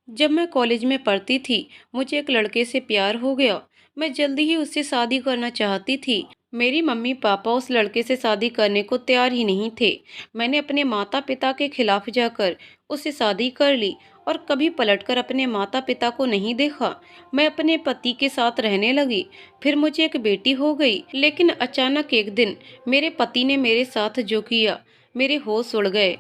जब मैं कॉलेज में पढ़ती थी, मुझे एक लड़के से प्यार हो गया। मैं जल्दी ही उससे शादी करना चाहती थी। मेरी मम्मी पापा उस लड़के से शादी करने को तैयार ही नहीं थे। मैंने अपने माता पिता के खिलाफ जाकर उससे शादी कर ली और कभी पलटकर अपने माता पिता को नहीं देखा। मैं अपने पति के साथ रहने लगी। फिर मुझे एक बेटी हो गई, लेकिन अचानक एक दिन मेरे पति ने मेरे साथ जो किया, मेरे होश उड़ गए।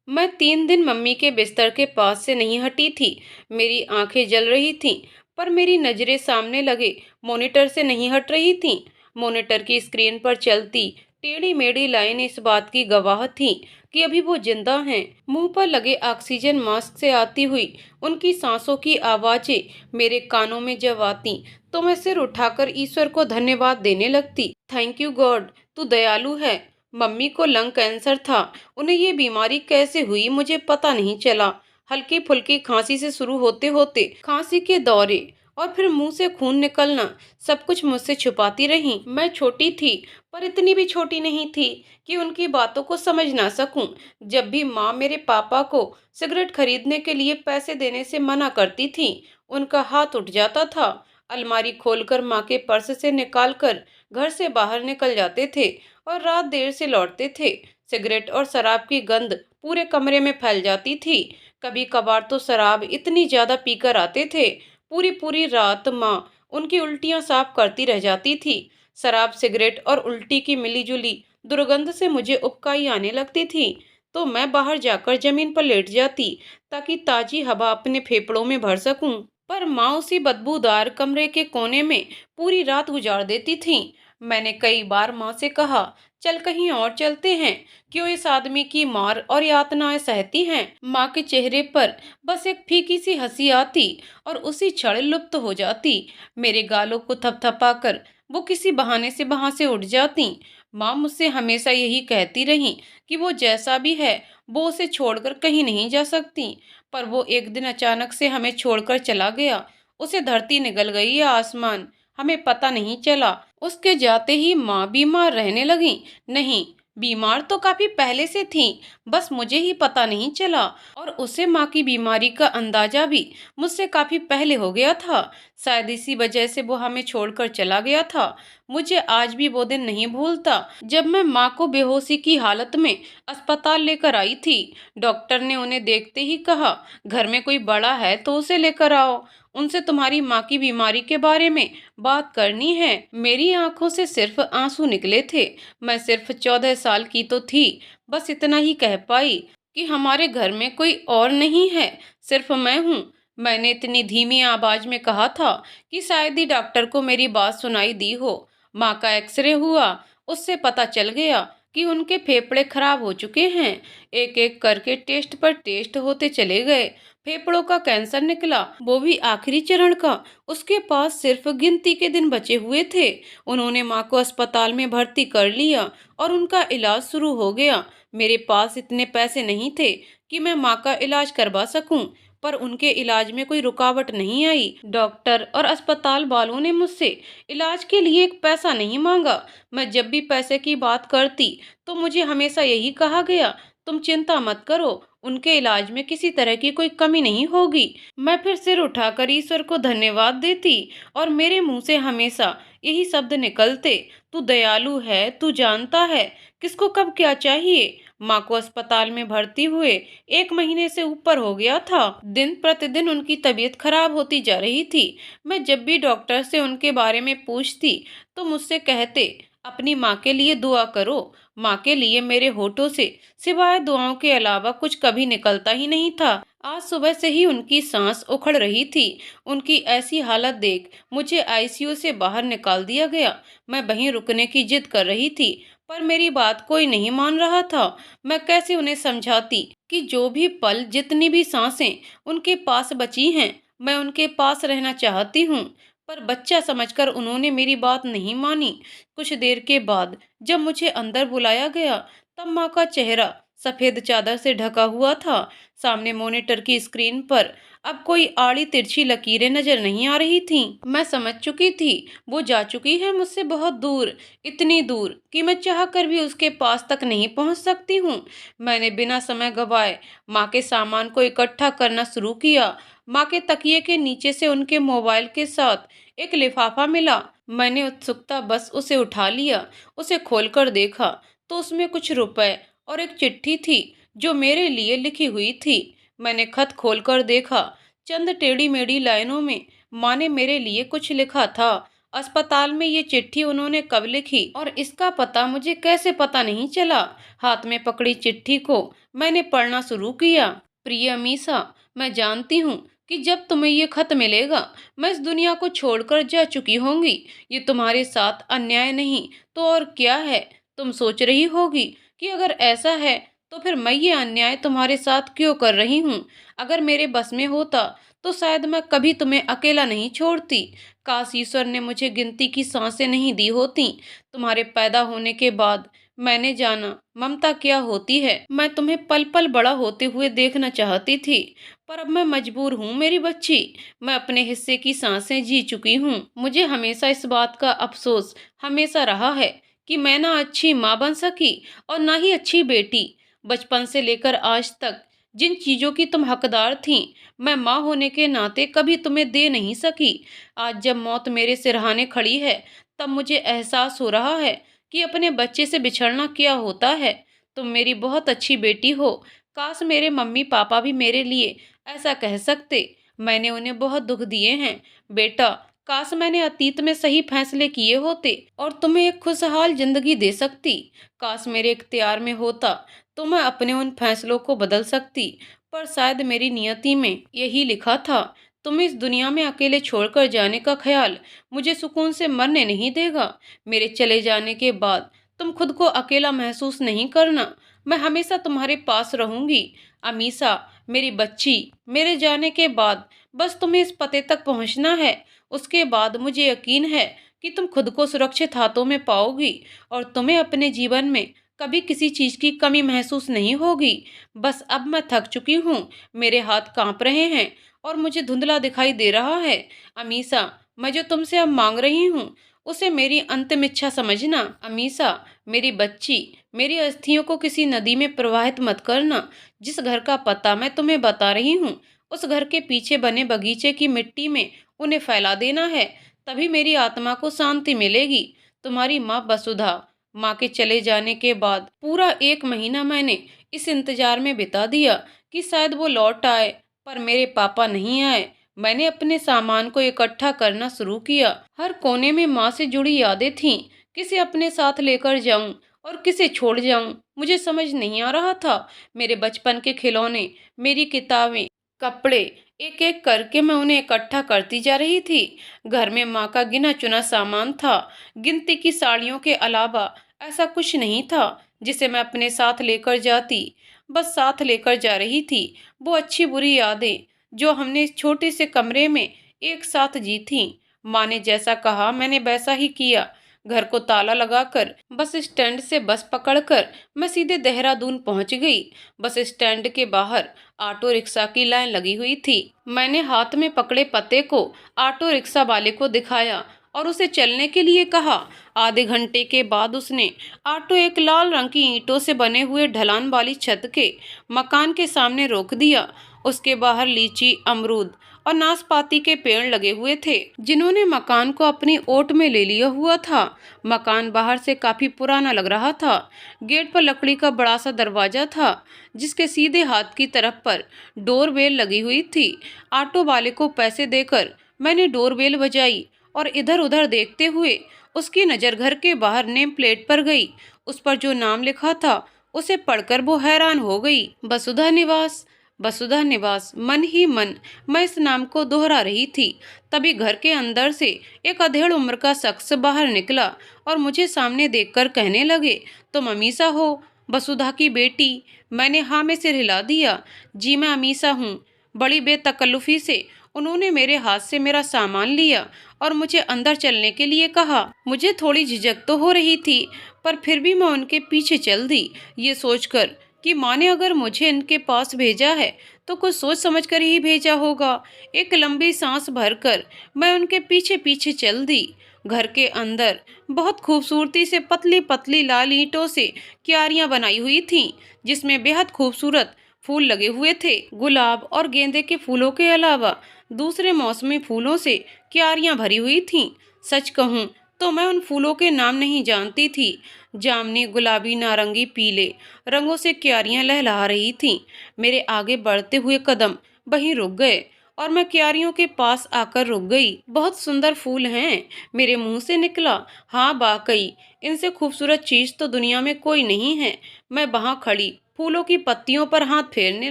मैं 3 दिन मम्मी के बिस्तर के पास से नहीं हटी थी। मेरी आंखें जल रही थीं, पर मेरी नजरें सामने लगे मॉनिटर से नहीं हट रही थीं। मॉनिटर की स्क्रीन पर चलती टेढ़ी मेढ़ी लाइन इस बात की गवाह थी कि अभी वो जिंदा हैं। मुंह पर लगे ऑक्सीजन मास्क से आती हुई उनकी सांसों की आवाजें मेरे कानों में जब आती, तो मैं सिर उठाकर ईश्वर को धन्यवाद देने लगती। थैंक यू गॉड, तू दयालु है। मम्मी को लंग कैंसर था। उन्हें ये बीमारी कैसे हुई मुझे पता नहीं चला। हल्की फुल्की खांसी से शुरू होते होते खांसी के दौरे और फिर मुंह से खून निकलना, सब कुछ मुझसे छुपाती रही। मैं छोटी थी, पर इतनी भी छोटी नहीं थी कि उनकी बातों को समझ ना सकूं। जब भी माँ मेरे पापा को सिगरेट खरीदने के लिए पैसे देने से मना करती थी, उनका हाथ उठ जाता था। अलमारी खोलकर माँ के पर्स से निकालकर घर से बाहर निकल जाते थे और रात देर से लौटते थे। सिगरेट और शराब की गंध पूरे कमरे में फैल जाती थी। कभी कभार तो शराब इतनी ज्यादा पीकर आते थे, पूरी पूरी रात माँ उनकी उल्टियां साफ करती रह जाती थी। शराब, सिगरेट और उल्टी की मिलीजुली दुर्गंध से मुझे उबकाई आने लगती थी, तो मैं बाहर जाकर जमीन पर लेट जाती ताकि ताजी हवा अपने फेफड़ों में भर सकूं। पर माँ उसी बदबूदार कमरे के कोने में पूरी रात गुजार देती थी। मैंने कई बार माँ से कहा, चल कहीं और चलते हैं, क्यों इस आदमी की मार और यातनाएं सहती हैं। माँ के चेहरे पर बस एक फीकी सी हंसी आती और उसी क्षण लुप्त हो जाती। मेरे गालों को थपथपाकर वो किसी बहाने से वहां से उठ जाती। माँ मुझसे हमेशा यही कहती रही कि वो जैसा भी है, वो उसे छोड़कर कहीं नहीं जा सकती। पर वो एक दिन अचानक से हमें छोड़कर चला गया। उसे धरती निगल गई या आसमान, हमें पता नहीं चला। उसके जाते ही माँ बीमार रहने लगी। नहीं, बीमार तो काफी पहले से थी, बस मुझे ही पता नहीं चला। और उसे माँ की बीमारी का अंदाजा भी मुझसे काफी पहले हो गया था। शायद इसी वजह से वो हमें छोड़कर चला गया था। मुझे आज भी वो दिन नहीं भूलता, जब मैं माँ को बेहोशी की हालत में अस्पताल लेकर आई थी। डॉक्टर ने उन्हें देखते ही कहा, घर में कोई बड़ा है तो उसे लेकर आओ, उनसे तुम्हारी माँ की बीमारी के बारे में बात करनी है। मेरी आंखों से सिर्फ आंसू निकले थे। मैं सिर्फ 14 साल की तो थी। बस इतना ही कह पाई कि हमारे घर में कोई और नहीं है, सिर्फ मैं हूँ। मैंने इतनी धीमी आवाज में कहा था कि शायद ही डॉक्टर को मेरी बात सुनाई दी हो। माँ का एक्सरे हुआ, उससे पता चल गया कि उनके फेफड़े खराब हो चुके हैं। एक एक करके टेस्ट पर टेस्ट होते चले गए। फेफड़ों का कैंसर निकला, वो भी आखिरी चरण का। उसके पास सिर्फ गिनती के दिन बचे हुए थे। उन्होंने माँ को अस्पताल में भर्ती कर लिया और उनका इलाज शुरू हो गया। मेरे पास इतने पैसे नहीं थे कि मैं माँ का इलाज करवा सकूं, पर उनके इलाज में कोई रुकावट नहीं आई। डॉक्टर और अस्पताल वालों ने मुझसे इलाज के लिए एक पैसा नहीं मांगा। मैं जब भी पैसे की बात करती, तो मुझे हमेशा यही कहा गया, तुम चिंता मत करो, उनके इलाज में किसी तरह की कोई कमी नहीं होगी। मैं फिर सिर उठाकर ईश्वर को धन्यवाद देती और मेरे मुंह से हमेशा यही शब्द निकलते, तू दयालु है, तू जानता है किसको कब क्या चाहिए। माँ को अस्पताल में भर्ती हुए 1 महीने से ऊपर हो गया था। दिन प्रतिदिन उनकी तबीयत खराब होती जा रही थी। मैं जब भी डॉक्टर से उनके बारे में पूछती, तो मुझसे कहते, अपनी माँ के लिए दुआ करो। माँ के लिए मेरे होठों से सिवाय दुआओं के अलावा कुछ कभी निकलता ही नहीं था। आज सुबह से ही उनकी सांस उखड़ रही थी। उनकी ऐसी हालत देख मुझे आईसीयू से बाहर निकाल दिया गया। मैं वहीं रुकने की जिद कर रही थी, पर मेरी बात कोई नहीं मान रहा था। मैं कैसे उन्हें समझाती कि जो भी पल, जितनी भी सांसें उनके पास बची हैं, मैं उनके पास रहना चाहती हूँ। पर बच्चा समझकर उन्होंने मेरी बात नहीं मानी। कुछ देर के बाद जब मुझे अंदर बुलाया गया, तब माँ का चेहरा सफेद चादर से ढका हुआ था। सामने मॉनिटर की स्क्रीन पर अब कोई आड़ी तिरछी लकीरें नजर नहीं आ रही थीं। मैं समझ चुकी थी वो जा चुकी है मुझसे बहुत दूर, इतनी दूर कि मैं चाह कर भी उसके पास तक नहीं पहुंच सकती हूँ। मैंने बिना समय गवाए माँ के सामान को इकट्ठा करना शुरू किया। माँ के तकिए के नीचे से उनके मोबाइल के साथ एक लिफाफा मिला। मैंने उत्सुकता बस उसे उठा लिया। उसे खोलकर देखा तो उसमें कुछ रुपए और एक चिट्ठी थी जो मेरे लिए लिखी हुई थी। मैंने खत खोलकर देखा। चंद टेढ़ी मेढ़ी लाइनों में माँ ने मेरे लिए कुछ लिखा था। अस्पताल में ये चिट्ठी उन्होंने कब लिखी और इसका पता मुझे कैसे पता नहीं चला। हाथ में पकड़ी चिट्ठी को मैंने पढ़ना शुरू किया। प्रिय अमीषा, मैं जानती हूँ कि जब तुम्हें ये खत मिलेगा मैं इस दुनिया को छोड़कर जा चुकी होंगी। ये तुम्हारे साथ अन्याय नहीं तो और क्या है। तुम सोच रही होगी कि अगर ऐसा है तो फिर मैं ये अन्याय तुम्हारे साथ क्यों कर रही हूँ। अगर मेरे बस में होता तो शायद मैं कभी तुम्हें अकेला नहीं छोड़ती। काश ईश्वर ने मुझे गिनती की सांसें नहीं दी होती। तुम्हारे पैदा होने के बाद मैंने जाना ममता क्या होती है। मैं तुम्हें पल पल बड़ा होते हुए देखना चाहती थी, पर अब मैं मजबूर हूँ मेरी बच्ची। मैं अपने हिस्से की सांसें जी चुकी हूँ। मुझे हमेशा इस बात का अफसोस हमेशा रहा है कि मैं ना अच्छी माँ बन सकी और ना ही अच्छी बेटी। बचपन से लेकर आज तक जिन चीजों की तुम हकदार थीं, मैं माँ होने के नाते कभी तुम्हें दे नहीं सकी। आज जब मौत मेरे सिरहाने खड़ी है तब मुझे एहसास हो रहा है कि अपने बच्चे से बिछड़ना क्या होता है। तुम मेरी बहुत अच्छी बेटी हो। काश मेरे मम्मी पापा भी मेरे लिए ऐसा कह सकते। मैंने उन्हें बहुत दुख दिए हैं बेटा। काश मैंने अतीत में सही फैसले किए होते और तुम्हें एक खुशहाल जिंदगी दे सकती। काश मेरे इख्तियार में होता तो मैं अपने उन फैसलों को बदल सकती, पर शायद मेरी नियति में यही लिखा था। तुम्हें इस दुनिया में अकेले छोड़कर जाने का ख्याल मुझे सुकून से मरने नहीं देगा। मेरे चले जाने के बाद तुम खुद को अकेला महसूस नहीं करना। मैं हमेशा तुम्हारे पास रहूंगी अमीषा, मेरी बच्ची। मेरे जाने के बाद बस तुम्हें इस पते तक पहुंचना है। उसके बाद मुझे यकीन है कि तुम खुद को सुरक्षित हाथों में पाओगी और तुम्हें अपने जीवन में कभी किसी चीज की कमी महसूस नहीं होगी। बस अब मैं थक चुकी हूँ। मेरे हाथ कांप रहे हैं और मुझे धुंधला दिखाई दे रहा है। अमीषा, मैं जो तुमसे अब मांग रही हूँ उसे मेरी अंतिम इच्छा समझना। अमीषा, मेरी बच्ची, मेरी अस्थियों को किसी नदी में प्रवाहित मत करना। जिस घर का पता मैं तुम्हें बता रही हूँ उस घर के पीछे बने बगीचे की मिट्टी में उन्हें फैला देना है। तभी मेरी आत्मा को शांति मिलेगी। तुम्हारी माँ वसुधा। माँ के चले जाने के बाद पूरा 1 महीना मैंने इस इंतजार में बिता दिया कि शायद वो लौट आए, पर मेरे पापा नहीं आए। मैंने अपने सामान को इकट्ठा करना शुरू किया। हर कोने में माँ से जुड़ी यादें थीं। किसे अपने साथ लेकर जाऊं और किसे छोड़ जाऊं मुझे समझ नहीं आ रहा था। मेरे बचपन के खिलौने, मेरी किताबें, कपड़े, एक एक करके मैं उन्हें इकट्ठा करती जा रही थी। घर में माँ का गिना चुना सामान था। गिनती की साड़ियों के अलावा ऐसा कुछ नहीं था जिसे मैं अपने साथ लेकर जाती। बस साथ लेकर जा रही थी वो अच्छी बुरी यादें जो हमने इस छोटे से कमरे में एक साथ जी थी। माँ ने जैसा कहा मैंने वैसा ही किया। घर को ताला लगाकर बस स्टैंड से बस पकड़कर मैं सीधे देहरादून पहुंच गई। बस स्टैंड के बाहर ऑटो रिक्शा की लाइन लगी हुई थी। मैंने हाथ में पकड़े पते को ऑटो रिक्शा वाले को दिखाया और उसे चलने के लिए कहा। आधे घंटे के बाद उसने ऑटो एक लाल रंग की ईंटों से बने हुए ढलान वाली छत के मकान के सामने रोक दिया। उसके बाहर लीची, अमरूद और नाशपाती के पेड़ लगे हुए थे जिन्होंने मकान को अपनी ओट में ले लिया हुआ था। मकान बाहर से काफी पुराना लग रहा था। गेट पर लकड़ी का बड़ा सा दरवाजा था जिसके सीधे हाथ की तरफ पर डोरबेल लगी हुई थी। ऑटो वाले को पैसे देकर मैंने डोरबेल बजाई और इधर उधर देखते हुए उसकी नज़र घर के बाहर नेम प्लेट पर गई। उस पर जो नाम लिखा था उसे पढ़कर वो हैरान हो गई। वसुधा निवास, वसुधा निवास। मन ही मन मैं इस नाम को दोहरा रही थी। तभी घर के अंदर से एक अधेड़ उम्र का शख्स बाहर निकला और मुझे सामने देखकर कहने लगे, तुम अमीषा हो, वसुधा की बेटी? मैंने हाँ में सिर हिला दिया। जी मैं अमीषा हूँ। बड़ी बेतकल्लुफी से उन्होंने मेरे हाथ से मेरा सामान लिया और मुझे अंदर चलने के लिए कहा। मुझे थोड़ी झिझक तो हो रही थी पर फिर भी मैं उनके पीछे चल दी, ये सोचकर कि माँ ने अगर मुझे इनके पास भेजा है तो कुछ सोच समझ कर ही भेजा होगा। एक लंबी सांस भरकर मैं उनके पीछे पीछे चल दी। घर के अंदर बहुत खूबसूरती से पतली पतली लाल ईंटों से क्यारियां बनाई हुई थीं, जिसमें बेहद खूबसूरत फूल लगे हुए थे। गुलाब और गेंदे के फूलों के अलावा दूसरे मौसमी फूलों से क्यारियां भरी हुई थीं। सच कहूँ तो मैं उन फूलों के नाम नहीं जानती थी। जामुनी, गुलाबी, नारंगी, पीले रंगों से क्यारियां लहला रही थीं। मेरे आगे बढ़ते हुए कदम वहीं रुक गए और मैं क्यारियों के पास आकर रुक गई। बहुत सुंदर फूल हैं, मेरे मुंह से निकला। हाँ वाकई, इनसे खूबसूरत चीज तो दुनिया में कोई नहीं है। मैं वहां खड़ी फूलों की पत्तियों पर हाथ फेरने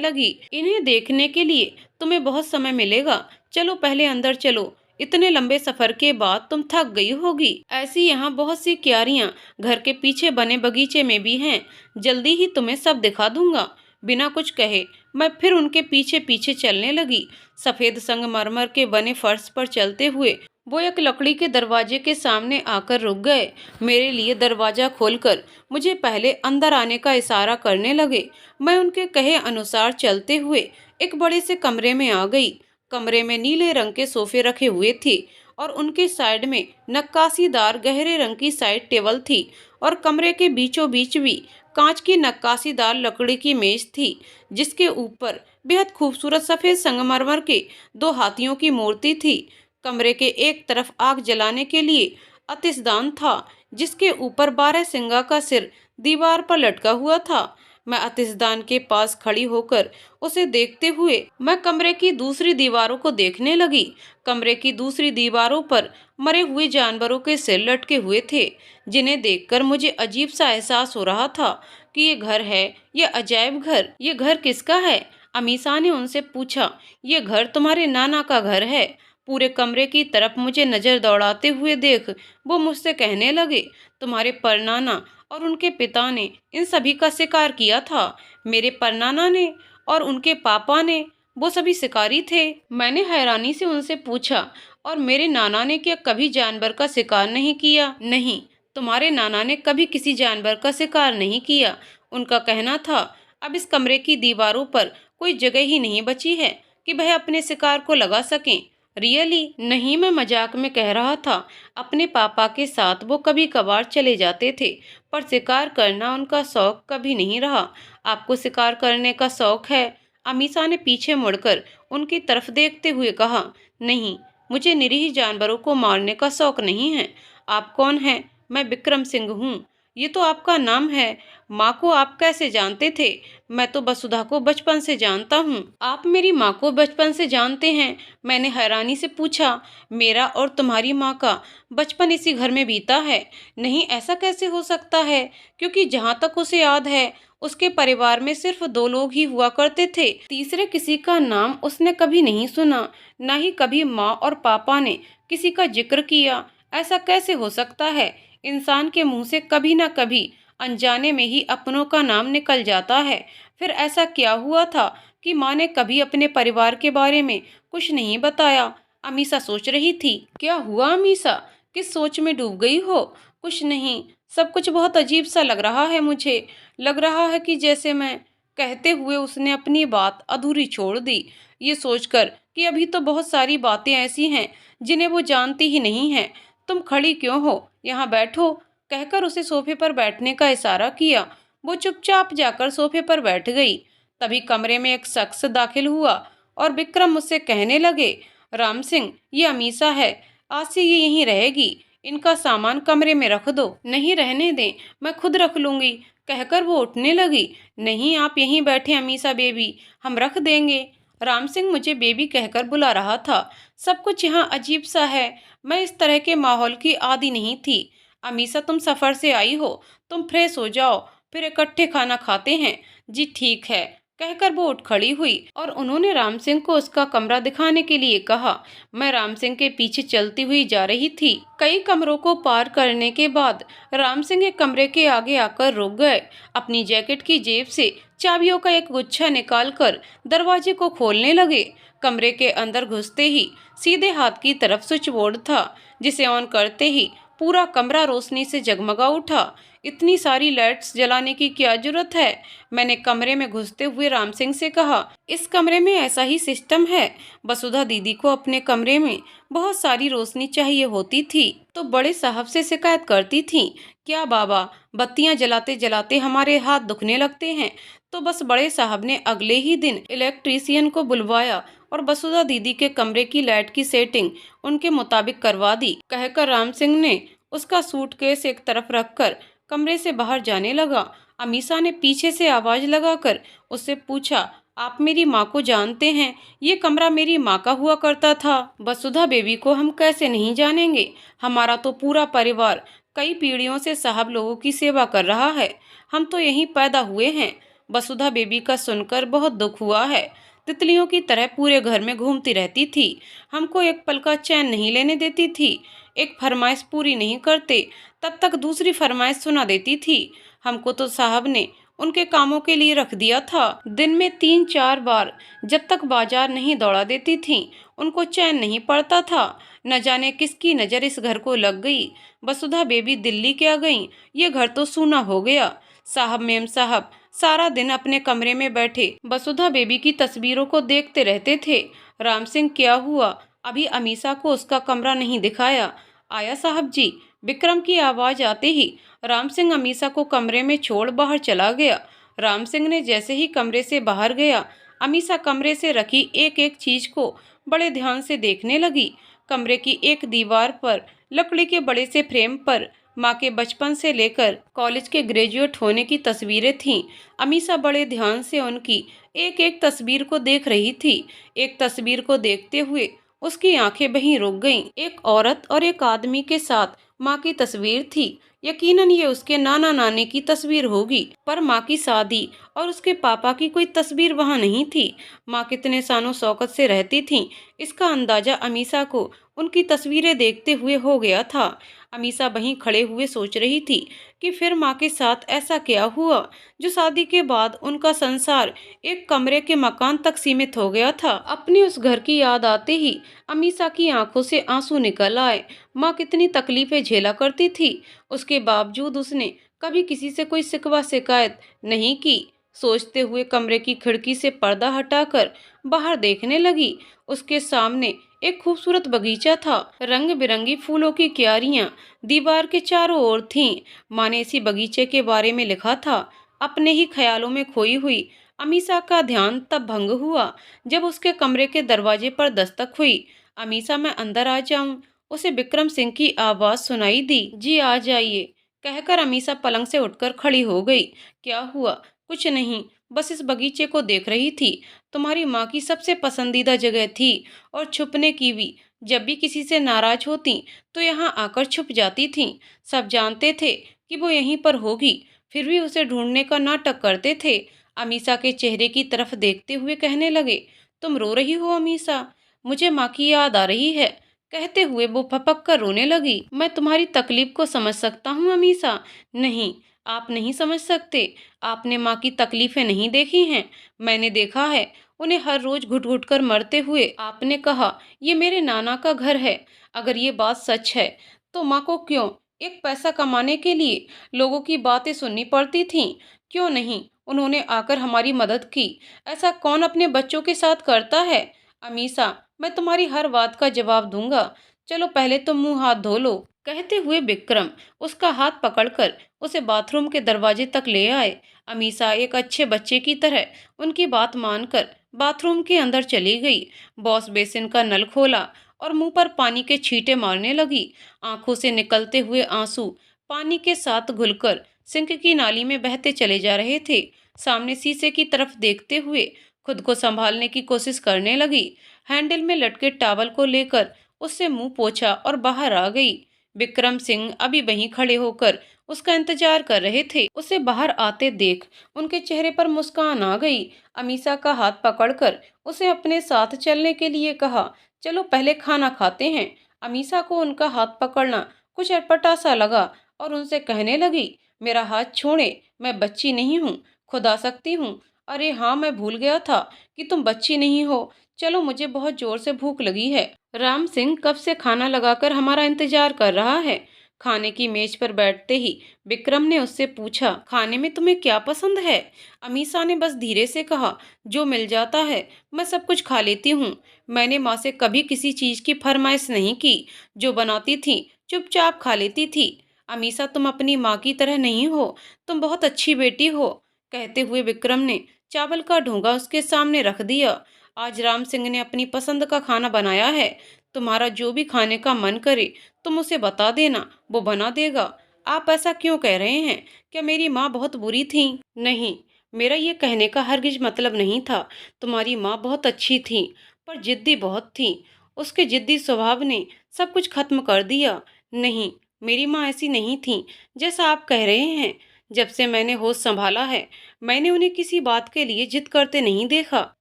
लगी। इन्हें देखने के लिए तुम्हें बहुत समय मिलेगा। चलो पहले अंदर चलो, इतने लंबे सफर के बाद तुम थक गई होगी। ऐसी यहाँ बहुत सी क्यारियां घर के पीछे बने बगीचे में भी हैं। जल्दी ही तुम्हें सब दिखा दूंगा। बिना कुछ कहे मैं फिर उनके पीछे पीछे चलने लगी। सफेद संगमरमर के बने फर्श पर चलते हुए वो एक लकड़ी के दरवाजे के सामने आकर रुक गए। मेरे लिए दरवाजा खोलकर मुझे पहले अंदर आने का इशारा करने लगे। मैं उनके कहे अनुसार चलते हुए एक बड़े से कमरे में आ गई। कमरे में नीले रंग के सोफे रखे हुए थे और उनके साइड में नक्काशीदार गहरे रंग की साइड टेबल थी और कमरे के बीचों बीच भी कांच की नक्काशीदार लकड़ी की मेज थी, जिसके ऊपर बेहद खूबसूरत सफेद संगमरमर के दो हाथियों की मूर्ति थी। कमरे के एक तरफ आग जलाने के लिए अतिशदान था, जिसके ऊपर 12 सिंगा का सिर दीवार पर लटका हुआ था। मैं अतिशदान के पास खड़ी होकर उसे देखते हुए मैं कमरे की दूसरी दीवारों को देखने लगी। कमरे की दूसरी दीवारों पर मरे हुए जानवरों के सिर लटके हुए थे, जिन्हें देखकर मुझे अजीब सा एहसास हो रहा था कि ये घर है, ये अजायब घर। ये घर किसका है? अमीषा ने उनसे पूछा। ये घर तुम्हारे नाना का घर है। पूरे कमरे की तरफ मुझे नजर दौड़ाते हुए देख वो मुझसे कहने लगे, तुम्हारे परनाना और उनके पिता ने इन सभी का शिकार किया था। मेरे परनाना ने और उनके पापा ने, वो सभी शिकारी थे। मैंने हैरानी से उनसे पूछा, और मेरे नाना ने क्या कभी जानवर का शिकार नहीं किया? नहीं, तुम्हारे नाना ने कभी किसी जानवर का शिकार नहीं किया। उनका कहना था अब इस कमरे की दीवारों पर कोई जगह ही नहीं बची है कि वह अपने शिकार को लगा सकें। रियली? नहीं, मैं मजाक में कह रहा था। अपने पापा के साथ वो कभी कभार चले जाते थे, पर शिकार करना उनका शौक कभी नहीं रहा। आपको शिकार करने का शौक है? अमीषा ने पीछे मुड़कर उनकी तरफ देखते हुए कहा। नहीं, मुझे निरीह जानवरों को मारने का शौक नहीं है। आप कौन हैं? मैं विक्रम सिंह हूँ। ये तो आपका नाम है। माँ को आप कैसे जानते थे? मैं तो वसुधा को बचपन से जानता हूँ। आप मेरी माँ को बचपन से जानते हैं? मैंने हैरानी से पूछा। मेरा और तुम्हारी माँ का बचपन इसी घर में बीता है। नहीं, ऐसा कैसे हो सकता है? क्योंकि जहाँ तक उसे याद है उसके परिवार में सिर्फ 2 लोग ही हुआ करते थे। तीसरे किसी का नाम उसने कभी नहीं सुना। न ही कभी माँ और पापा ने किसी का जिक्र किया। ऐसा कैसे हो सकता है? इंसान के मुंह से कभी ना कभी अनजाने में ही अपनों का नाम निकल जाता है। फिर ऐसा क्या हुआ था कि माँ ने कभी अपने परिवार के बारे में कुछ नहीं बताया? अमीषा सोच रही थी। क्या हुआ अमीषा? किस सोच में डूब गई हो? कुछ नहीं, सब कुछ बहुत अजीब सा लग रहा है मुझे। लग रहा है कि जैसे मैं। कहते हुए उसने अपनी बात अधूरी छोड़ दी, ये सोचकर कि अभी तो बहुत सारी बातें ऐसी हैं जिन्हें वो जानती ही नहीं है। तुम खड़ी क्यों हो? यहाँ बैठो, कहकर उसे सोफे पर बैठने का इशारा किया। वो चुपचाप जाकर सोफे पर बैठ गई। तभी कमरे में एक शख्स दाखिल हुआ और विक्रम मुझसे कहने लगे, राम सिंह, ये अमीषा है, आज से ये यहीं रहेगी। इनका सामान कमरे में रख दो। नहीं, रहने दें, मैं खुद रख लूंगी, कहकर वो उठने लगी। नहीं, आप यहीं बैठे अमीषा बेबी, हम रख देंगे। राम सिंह मुझे बेबी कहकर बुला रहा था। सब कुछ यहाँ अजीब सा है। मैं इस तरह के माहौल की आदी नहीं थी। अमीषा, तुम सफ़र से आई हो, तुम फ्रेश हो जाओ, फिर इकट्ठे खाना खाते हैं। जी ठीक है, कहकर वो उठ खड़ी हुई और उन्होंने राम सिंह को उसका कमरा दिखाने के लिए कहा। मैं राम सिंह के पीछे चलती हुई जा रही थी। कई कमरों को पार करने के बाद राम सिंह एक कमरे के आगे आकर रुक गए। अपनी जैकेट की जेब से चाबियों का एक गुच्छा निकालकर दरवाजे को खोलने लगे। कमरे के अंदर घुसते ही सीधे हाथ की तरफ स्विच बोर्ड था, जिसे ऑन करते ही पूरा कमरा रोशनी से जगमगा उठा। इतनी सारी लाइट्स जलाने की क्या जरूरत है? मैंने कमरे में घुसते हुए राम सिंह से कहा। इस कमरे में ऐसा ही सिस्टम है। वसुधा दीदी को अपने कमरे में बहुत सारी रोशनी चाहिए होती थी तो बड़े साहब से शिकायत करती थी। क्या बाबा, बत्तियां जलाते जलाते हमारे हाथ दुखने लगते हैं। तो बस बड़े साहब ने अगले ही दिन इलेक्ट्रीशियन को बुलवाया और वसुधा दीदी के कमरे की लाइट की सेटिंग उनके मुताबिक करवा दी। कहकर राम सिंह ने उसका सूटकेस एक तरफ रखकर कमरे से बाहर जाने लगा। अमीषा ने पीछे से आवाज लगाकर उससे पूछा, आप मेरी माँ को जानते हैं? ये कमरा मेरी माँ का हुआ करता था। वसुधा बेबी को हम कैसे नहीं जानेंगे? हमारा तो पूरा परिवार कई पीढ़ियों से साहब लोगों की सेवा कर रहा है। हम तो यहीं पैदा हुए हैं। वसुधा बेबी का सुनकर बहुत दुख हुआ है। तितलियों की तरह पूरे घर में घूमती रहती थी, हमको एक पल का चैन नहीं लेने देती थी। एक फरमाइश पूरी नहीं करते तब तक दूसरी फरमाइश सुना देती थी। हमको तो साहब ने उनके कामों के लिए रख दिया था। दिन में 3-4 बार जब तक बाजार नहीं दौड़ा देती थी उनको चैन नहीं पड़ता था। न जाने किसकी नज़र इस घर को लग गई। वसुधा बेबी दिल्ली क्या गई, ये घर तो सूना हो गया। साहब मेम साहब सारा दिन अपने कमरे में बैठे वसुधा बेबी की तस्वीरों को देखते रहते थे। राम सिंह, क्या हुआ? अभी अमीषा को उसका कमरा नहीं दिखाया? आया साहब जी। विक्रम की आवाज आते ही राम सिंह अमीषा को कमरे में छोड़ बाहर चला गया। राम सिंह ने जैसे ही कमरे से बाहर गया, अमीषा कमरे से रखी एक एक चीज को बड़े ध्यान से देखने लगी। कमरे की एक दीवार पर लकड़ी के बड़े से फ्रेम पर माँ के बचपन से लेकर कॉलेज के ग्रेजुएट होने की तस्वीरें थीं। अमीषा बड़े ध्यान से उनकी एक एक तस्वीर को देख रही थी। एक तस्वीर को देखते हुए उसकी आंखें वहीं रुक गईं। एक औरत और एक आदमी के साथ माँ की तस्वीर थी। यकीनन ये उसके नाना नानी की तस्वीर होगी, पर माँ की शादी और उसके पापा की कोई तस्वीर वहाँ नहीं थी। माँ कितने सानों शौकत से रहती थीं, इसका अंदाजा अमीषा को उनकी तस्वीरें देखते हुए हो गया था। अमीषा वहीं खड़े हुए सोच रही थी कि फिर माँ के साथ ऐसा क्या हुआ जो शादी के बाद उनका संसार एक कमरे के मकान तक सीमित हो गया था। अपने उस घर की याद आते ही अमीषा की आंखों से आंसू निकल आए। माँ कितनी तकलीफें झेला करती थी, उसके बावजूद उसने कभी किसी से कोई शिकवा शिकायत नहीं की। सोचते हुए कमरे की खिड़की से पर्दा हटाकर बाहर देखने लगी। उसके सामने एक खूबसूरत बगीचा था। रंग बिरंगी फूलों की क्यारियां दीवार के चारों ओर थीं। माँ ने इसी बगीचे के बारे में लिखा था। अपने ही ख्यालों में खोई हुई अमीषा का ध्यान तब भंग हुआ जब उसके कमरे के दरवाजे पर दस्तक हुई। अमीषा, मैं अंदर आ जाऊं? उसे विक्रम सिंह की आवाज सुनाई दी। जी आ जाइए, कहकर अमीषा पलंग से उठकर खड़ी हो गई। क्या हुआ? कुछ नहीं, बस इस बगीचे को देख रही थी। तुम्हारी माँ की सबसे पसंदीदा जगह थी और छुपने की भी। जब भी किसी से नाराज होती तो यहाँ आकर छुप जाती थीं। सब जानते थे कि वो यहीं पर होगी, फिर भी उसे ढूंढने का नाटक करते थे। अमीषा के चेहरे की तरफ देखते हुए कहने लगे, तुम रो रही हो अमीषा? मुझे माँ की याद आ रही है। कहते हुए वो फपक कर रोने लगी। मैं तुम्हारी तकलीफ को समझ सकता हूँ अमीषा। नहीं, आप नहीं समझ सकते। आपने माँ की तकलीफें नहीं देखी हैं। मैंने देखा है उन्हें हर रोज घुट घुट कर मरते हुए। आपने कहा ये मेरे नाना का घर है। अगर ये बात सच है तो माँ को क्यों एक पैसा कमाने के लिए लोगों की बातें सुननी पड़ती थीं? क्यों नहीं उन्होंने आकर हमारी मदद की? ऐसा कौन अपने बच्चों के साथ करता है? अमीषा, मैं तुम्हारी हर बात का जवाब दूंगा। चलो पहले तुम मुंह हाथ धो लो। कहते हुए विक्रम उसका हाथ पकड़कर उसे बाथरूम के दरवाजे तक ले आए। अमीषा एक अच्छे बच्चे की तरह उनकी बात मानकर बाथरूम के अंदर चली गई। वॉश बेसिन का नल खोला और मुंह पर पानी के छींटे मारने लगी। आंखों से निकलते हुए आंसू पानी के साथ घुलकर सिंक की नाली में बहते चले जा रहे थे। सामने शीशे की तरफ देखते हुए खुद को संभालने की कोशिश करने लगी। हैंडल में लटके टॉवल को लेकर उससे मुंह पोंछा और बाहर आ गई। विक्रम सिंह अभी वहीं खड़े होकर उसका इंतजार कर रहे थे। उसे बाहर आते देख उनके चेहरे पर मुस्कान आ गई। अमीषा का हाथ पकड़कर उसे अपने साथ चलने के लिए कहा। चलो पहले खाना खाते हैं। अमीषा को उनका हाथ पकड़ना कुछ अटपटा सा लगा और उनसे कहने लगी, मेरा हाथ छोड़े, मैं बच्ची नहीं हूँ, खुद आ सकती हूँ। अरे हाँ, मैं भूल गया था कि तुम बच्ची नहीं हो। चलो, मुझे बहुत जोर से भूख लगी है। राम सिंह कब से खाना लगाकर हमारा इंतजार कर रहा है। खाने की मेज पर बैठते ही विक्रम ने उससे पूछा, खाने में तुम्हें क्या पसंद है? अमीषा ने बस धीरे से कहा, जो मिल जाता है मैं सब कुछ खा लेती हूँ। मैंने माँ से कभी किसी चीज की फरमाइश नहीं की, जो बनाती थी चुपचाप खा लेती थी। अमीषा, तुम अपनी माँ की तरह नहीं हो, तुम बहुत अच्छी बेटी हो। कहते हुए विक्रम ने चावल का ढोंगा उसके सामने रख दिया। आज राम सिंह ने अपनी पसंद का खाना बनाया है। तुम्हारा जो भी खाने का मन करे तुम उसे बता देना, वो बना देगा। आप ऐसा क्यों कह रहे हैं? क्या मेरी माँ बहुत बुरी थी? नहीं, मेरा ये कहने का हरगिज मतलब नहीं था। तुम्हारी माँ बहुत अच्छी थी, पर जिद्दी बहुत थी। उसके जिद्दी स्वभाव ने सब कुछ खत्म कर दिया। नहीं, मेरी माँ ऐसी नहीं थी जैसा आप कह रहे हैं। जब से मैंने होश संभाला है, मैंने उन्हें किसी बात के लिए जिद करते नहीं देखा।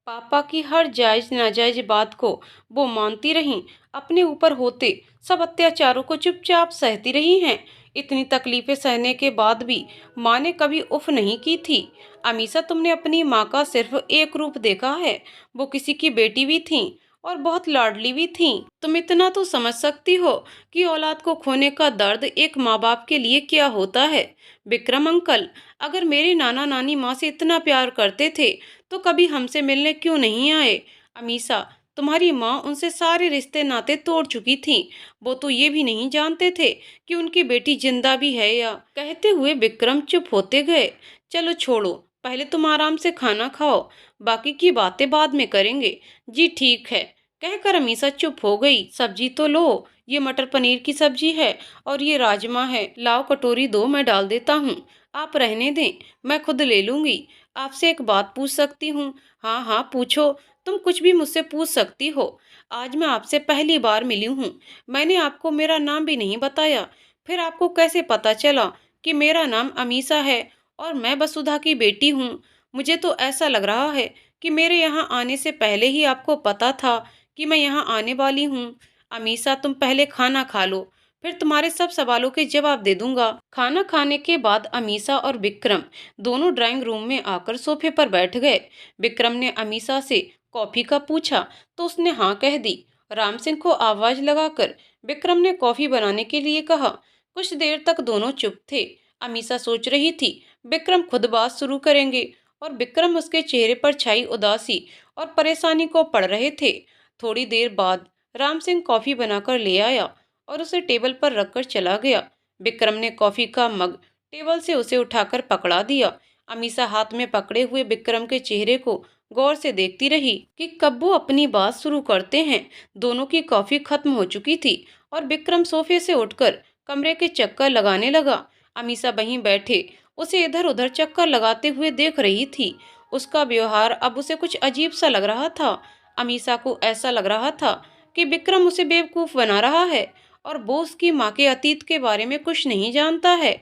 पापा की हर जायज नाजायज बात को वो मानती रहीं। अपने ऊपर होते सब अत्याचारों को चुपचाप सहती रही हैं। इतनी तकलीफें सहने के बाद भी माँ ने कभी उफ नहीं की थी। अमीषा, तुमने अपनी माँ का सिर्फ एक रूप देखा है। वो किसी की बेटी भी थी और बहुत लाडली भी थी। तुम इतना तो समझ सकती हो कि औलाद को खोने का दर्द एक माँ बाप के लिए क्या होता है। विक्रम अंकल, अगर मेरे नाना नानी माँ से इतना प्यार करते थे तो कभी हमसे मिलने क्यों नहीं आए? अमीषा, तुम्हारी माँ उनसे सारे रिश्ते नाते तोड़ चुकी थी। वो तो ये भी नहीं जानते थे कि उनकी बेटी जिंदा भी है या। कहते हुए विक्रम चुप होते गए। चलो छोड़ो, पहले तुम आराम से खाना खाओ, बाकी की बातें बाद में करेंगे। जी ठीक है, कहकर अमीषा चुप हो गई। सब्जी तो लो, ये मटर पनीर की सब्जी है और ये राजमा है। लाओ कटोरी दो, मैं डाल देता हूँ। आप रहने दें, मैं खुद ले लूंगी। आपसे एक बात पूछ सकती हूँ? हाँ हाँ पूछो, तुम कुछ भी मुझसे पूछ सकती हो। आज मैं आपसे पहली बार मिली हूँ, मैंने आपको मेरा नाम भी नहीं बताया। फिर आपको कैसे पता चला कि मेरा नाम अमीषा है और मैं वसुधा की बेटी हूँ? मुझे तो ऐसा लग रहा है कि मेरे यहाँ आने से पहले ही आपको पता था कि मैं यहाँ आने वाली हूँ। अमीषा, तुम पहले खाना खा लो, फिर तुम्हारे सब सवालों के जवाब दे दूंगा। खाना खाने के बाद अमीषा और विक्रम दोनों ड्राइंग रूम में आकर सोफे पर बैठ गए। विक्रम ने अमीषा से कॉफी का पूछा तो उसने हाँ कह दी। राम सिंह को आवाज लगाकर विक्रम ने कॉफी बनाने के लिए कहा। कुछ देर तक दोनों चुप थे। अमीषा सोच रही थी विक्रम खुद बात शुरू करेंगे, और विक्रम उसके चेहरे पर छाई उदासी और परेशानी को पढ़ रहे थे। थोड़ी देर बाद राम सिंह कॉफी बनाकर ले आया और उसे टेबल पर रखकर चला गया। विक्रम ने कॉफी का मग टेबल से उसे उठाकर पकड़ा दिया। अमीषा हाथ में पकड़े हुए विक्रम के चेहरे को गौर से देखती रही कि कब वो अपनी बात शुरू करते हैं। दोनों की कॉफी खत्म हो चुकी थी और विक्रम सोफे से उठकर कमरे के चक्कर लगाने लगा। अमीषा वहीं बैठे उसे इधर उधर चक्कर लगाते हुए देख रही थी। उसका व्यवहार अब उसे कुछ अजीब सा लग रहा था। अमीषा को ऐसा लग रहा था कि विक्रम उसे बेवकूफ बना रहा है और वो उसकी माँ के अतीत के बारे में कुछ नहीं जानता है।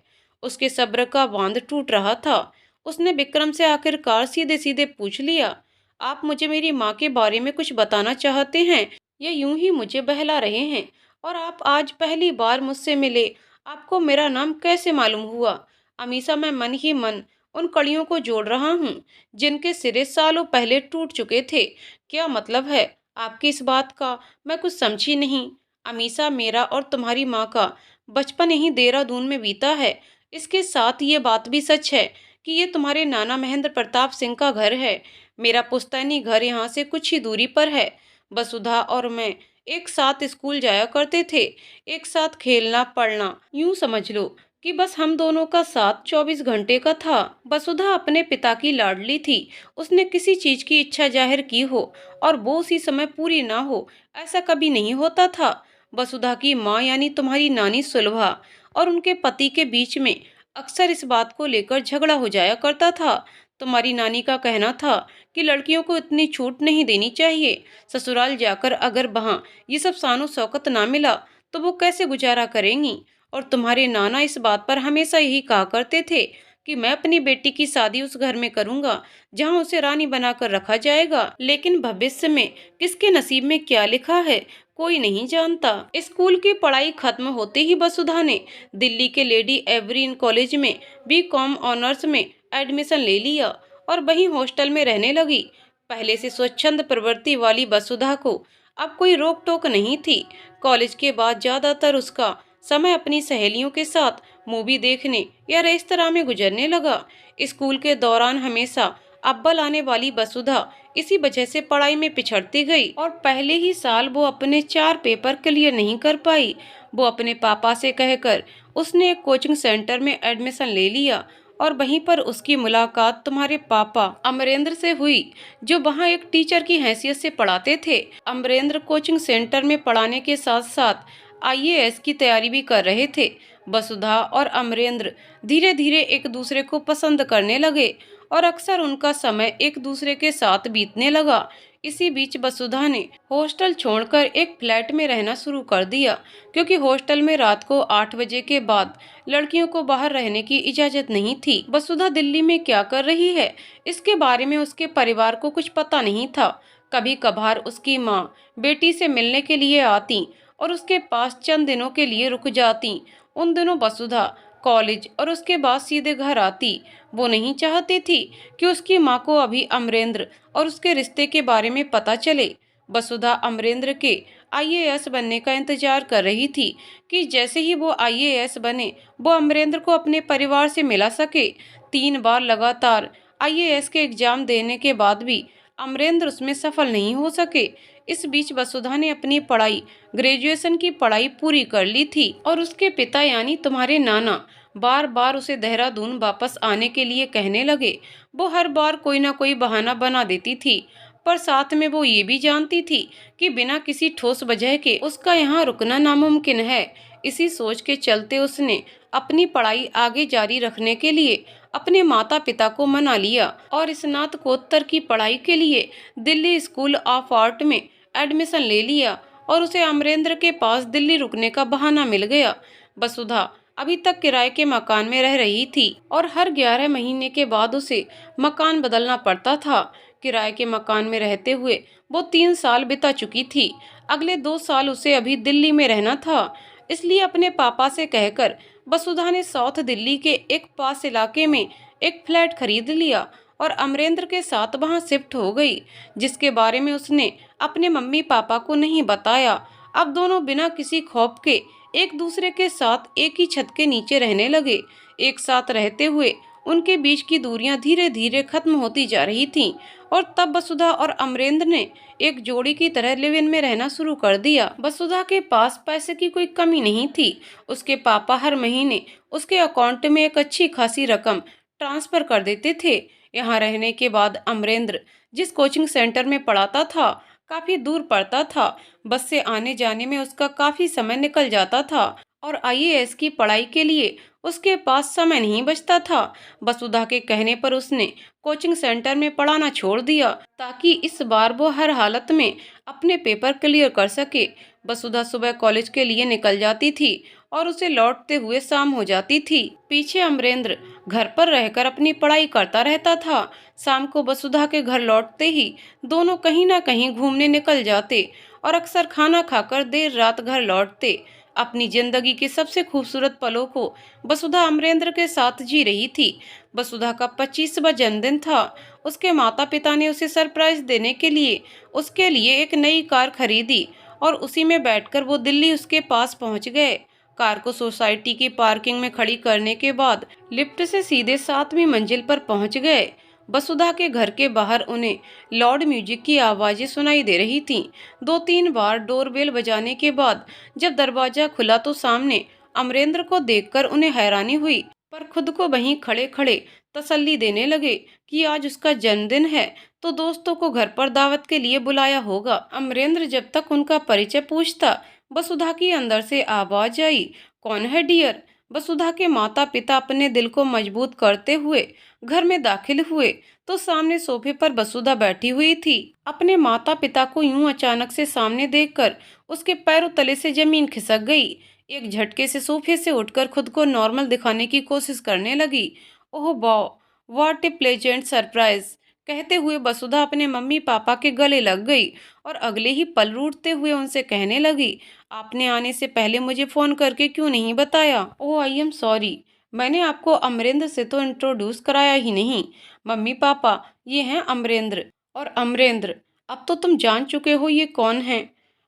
उसके सब्र का बांध टूट रहा था। उसने विक्रम से आखिरकार सीधे सीधे पूछ लिया, आप मुझे मेरी माँ के बारे में कुछ बताना चाहते हैं या यूं ही मुझे बहला रहे हैं? और आप आज पहली बार मुझसे मिले, आपको मेरा नाम कैसे मालूम हुआ? अमीषा, मैं मन ही मन उन कड़ियों को जोड़ रहा हूँ जिनके सिरे सालों पहले टूट चुके थे। क्या मतलब है आपकी इस बात का? मैं कुछ समझी नहीं। अमीषा, मेरा और तुम्हारी माँ का बचपन यहीं देहरादून में बीता है। इसके साथ ये बात भी सच है कि ये तुम्हारे नाना महेंद्र प्रताप सिंह का घर है। मेरा पुश्तैनी घर यहाँ से कुछ ही दूरी पर है। वसुधा और मैं एक साथ स्कूल जाया करते थे, एक साथ खेलना पढ़ना, यूं समझ लो कि बस हम दोनों का साथ 24 घंटे का था। वसुधा अपने पिता की लाडली थी। उसने किसी चीज की इच्छा जाहिर की हो और वो उसी समय पूरी ना हो, ऐसा कभी नहीं होता था। वसुधा की माँ यानी तुम्हारी नानी सुलभा और उनके पति के बीच में अक्सर इस बात को लेकर झगड़ा हो जाया करता था। तुम्हारी नानी का कहना था कि लड़कियों को इतनी छूट नहीं देनी चाहिए। ससुराल जाकर अगर वहाँ ये सब शानो शौकत ना मिला तो वो कैसे गुजारा करेंगी? और तुम्हारे नाना इस बात पर हमेशा यही कहा करते थे कि मैं अपनी बेटी की शादी उस घर में करूंगा जहां उसे रानी बनाकर रखा जाएगा। लेकिन भविष्य में किसके नसीब में क्या लिखा है कोई नहीं जानता। स्कूल की पढ़ाई खत्म होते ही वसुधा ने दिल्ली के लेडी एवरीन कॉलेज में बीकॉम ऑनर्स में एडमिशन ले लिया और वहीं हॉस्टल में रहने लगी। पहले से स्वच्छंद प्रवृत्ति वाली वसुधा को अब कोई रोक टोक नहीं थी। कॉलेज के बाद ज्यादातर उसका समय अपनी सहेलियों के साथ मूवी देखने या रेस्तरां में गुजरने लगा। स्कूल के दौरान हमेशा अव्वल आने वाली वसुधा इसी वजह से पढ़ाई में पिछड़ती गई और पहले ही साल वो अपने 4 पेपर क्लियर नहीं कर पाई। वो अपने पापा से कहकर उसने एक कोचिंग सेंटर में एडमिशन ले लिया और वहीं पर उसकी मुलाकात तुम्हारे पापा अमरेंद्र से हुई, जो वहाँ एक टीचर की हैसियत से पढ़ाते थे। अमरेंद्र कोचिंग सेंटर में पढ़ाने के साथ साथ आईएएस की तैयारी भी कर रहे थे। वसुधा और अमरेंद्र धीरे धीरे एक दूसरे को पसंद करने लगे और अक्सर उनका समय एक दूसरे के साथ बीतने लगा। इसी बीच वसुधा ने हॉस्टल छोड़कर एक फ्लैट में रहना शुरू कर दिया, क्योंकि हॉस्टल में रात को 8 बजे के बाद लड़कियों को बाहर रहने की इजाजत नहीं थी। वसुधा दिल्ली में क्या कर रही है, इसके बारे में उसके परिवार को कुछ पता नहीं था। कभी कभार उसकी माँ बेटी से मिलने के लिए आती और उसके पास चंद दिनों के लिए रुक जाती। उन दिनों वसुधा कॉलेज और उसके बाद सीधे घर आती। वो नहीं चाहती थी कि उसकी माँ को अभी अमरेंद्र और उसके रिश्ते के बारे में पता चले। वसुधा अमरेंद्र के आईएएस बनने का इंतजार कर रही थी कि जैसे ही वो आईएएस बने वो अमरेंद्र को अपने परिवार से मिला सके। 3 बार लगातार आईएएस के एग्जाम देने के बाद भी अमरेंद्र उसमें सफल नहीं हो सके। इस बीच वसुधा ने अपनी पढ़ाई ग्रेजुएशन की पढ़ाई पूरी कर ली थी और उसके पिता यानी तुम्हारे नाना बार बार उसे देहरादून वापस आने के लिए कहने लगे। वो हर बार कोई ना कोई बहाना बना देती थी, पर साथ में वो ये भी जानती थी कि बिना किसी ठोस वजह के उसका यहाँ रुकना नामुमकिन है। इसी सोच के चलते उसने अपनी पढ़ाई आगे जारी रखने के लिए अपने माता पिता को मना लिया और स्नातकोत्तर की पढ़ाई के लिए दिल्ली स्कूल ऑफ आर्ट में एडमिशन ले लिया और उसे अमरेंद्र के पास दिल्ली रुकने का बहाना मिल गया। वसुधा अभी तक किराए के मकान में रह रही थी और हर 11 महीने के बाद उसे मकान बदलना पड़ता था। किराए के मकान में रहते हुए वो 3 साल बिता चुकी थी। अगले 2 साल उसे अभी दिल्ली में रहना था, इसलिए अपने पापा से कहकर वसुधा ने साउथ दिल्ली के एक पास इलाके में एक फ्लैट खरीद लिया और अमरेंद्र के साथ वहां शिफ्ट हो गई, जिसके बारे में उसने अपने मम्मी पापा को नहीं बताया। अब दोनों बिना किसी खौफ के एक दूसरे के साथ एक ही छत के नीचे रहने लगे। एक साथ रहते हुए उनके बीच की दूरियां धीरे धीरे खत्म होती जा रही थीं और तब वसुधा और अमरेंद्र ने एक जोड़ी की तरह लिव इन में रहना शुरू कर दिया। वसुधा के पास पैसे की कोई कमी नहीं थी। उसके पापा हर महीने उसके अकाउंट में एक अच्छी खासी रकम ट्रांसफर कर देते थे। यहाँ रहने के बाद अमरेंद्र जिस कोचिंग सेंटर में पढ़ाता था काफी दूर पड़ता था। बस से आने जाने में उसका काफी समय निकल जाता था और आईएएस की पढ़ाई के लिए उसके पास समय नहीं बचता था। वसुधा के कहने पर उसने कोचिंग सेंटर में पढ़ाना छोड़ दिया ताकि इस बार वो हर हालत में अपने पेपर क्लियर कर सके। वसुधा सुबह कॉलेज के लिए निकल जाती थी और उसे लौटते हुए शाम हो जाती थी। पीछे अमरेंद्र घर पर रहकर अपनी पढ़ाई करता रहता था। शाम को वसुधा के घर लौटते ही दोनों कहीं ना कहीं घूमने निकल जाते और अक्सर खाना खाकर देर रात घर लौटते। अपनी जिंदगी के सबसे खूबसूरत पलों को वसुधा अमरेंद्र के साथ जी रही थी। वसुधा का 25वां जन्मदिन था। उसके माता पिता ने उसे सरप्राइज देने के लिए उसके लिए एक नई कार खरीदी और उसी में बैठकर वो दिल्ली उसके पास पहुंच गए। कार को सोसाइटी की पार्किंग में खड़ी करने के बाद लिफ्ट से सीधे 7वीं मंजिल पर पहुंच गए। वसुधा के घर के बाहर उन्हें लाउड म्यूजिक की आवाजें सुनाई दे रही थीं। 2-3 बार डोरबेल बजाने के बाद जब दरवाजा खुला तो सामने अमरेंद्र को देखकर उन्हें हैरानी हुई, पर खुद को वहीं खड़े खड़े तसल्ली देने लगे कि आज उसका जन्मदिन है तो दोस्तों को घर पर दावत के लिए बुलाया होगा। अमरेंद्र जब तक उनका परिचय पूछता, वसुधा की अंदर से आवाज आई, कौन है डियर। वसुधा के माता पिता अपने दिल को मजबूत करते हुए घर में दाखिल हुए तो सामने सोफे पर वसुधा बैठी हुई थी। अपने माता पिता को यूं अचानक से सामने देखकर उसके पैरों तले से जमीन खिसक गई। एक झटके से सोफे से उठकर खुद को नॉर्मल दिखाने की कोशिश करने लगी। ओह वाह, व्हाट ए प्लेजेंट सरप्राइज, कहते हुए वसुधा अपने मम्मी पापा के गले लग गई और अगले ही पल रूठते हुए उनसे कहने लगी, आपने आने से पहले मुझे फोन करके क्यों नहीं बताया। ओह आई एम सॉरी, मैंने आपको अमरेंद्र से तो इंट्रोड्यूस कराया ही नहीं। मम्मी पापा, ये हैं अमरेंद्र। और अमरेंद्र, अब तो तुम जान चुके हो ये कौन है।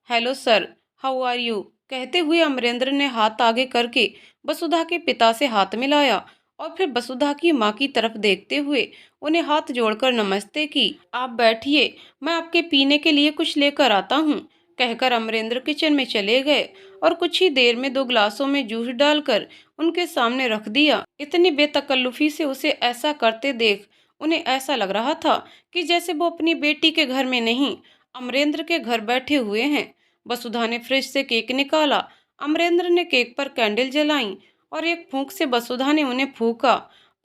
Hello sir, how are you, कहते हुए अमरेंद्र ने हाथ आगे करके वसुधा के पिता से हाथ मिलाया और फिर वसुधा की माँ की तरफ देखते हुए उन्हें हाथ जोड़कर नमस्ते की। आप बैठिए, मैं आपके पीने के लिए कुछ लेकर आता हूँ, कहकर अमरेंद्र किचन में चले गए और कुछ ही देर में 2 गिलासों में जूस डालकर उनके सामने रख दिया। इतनी बेतकल्लुफी से उसे ऐसा करते देख उन्हें ऐसा लग रहा था कि जैसे वो अपनी बेटी के घर में नहीं, अमरेंद्र के घर बैठे हुए हैं। वसुधा ने फ्रिज से केक निकाला। अमरेंद्र ने केक पर कैंडल जलाई और एक फूंक से वसुधा ने उन्हें फूंका,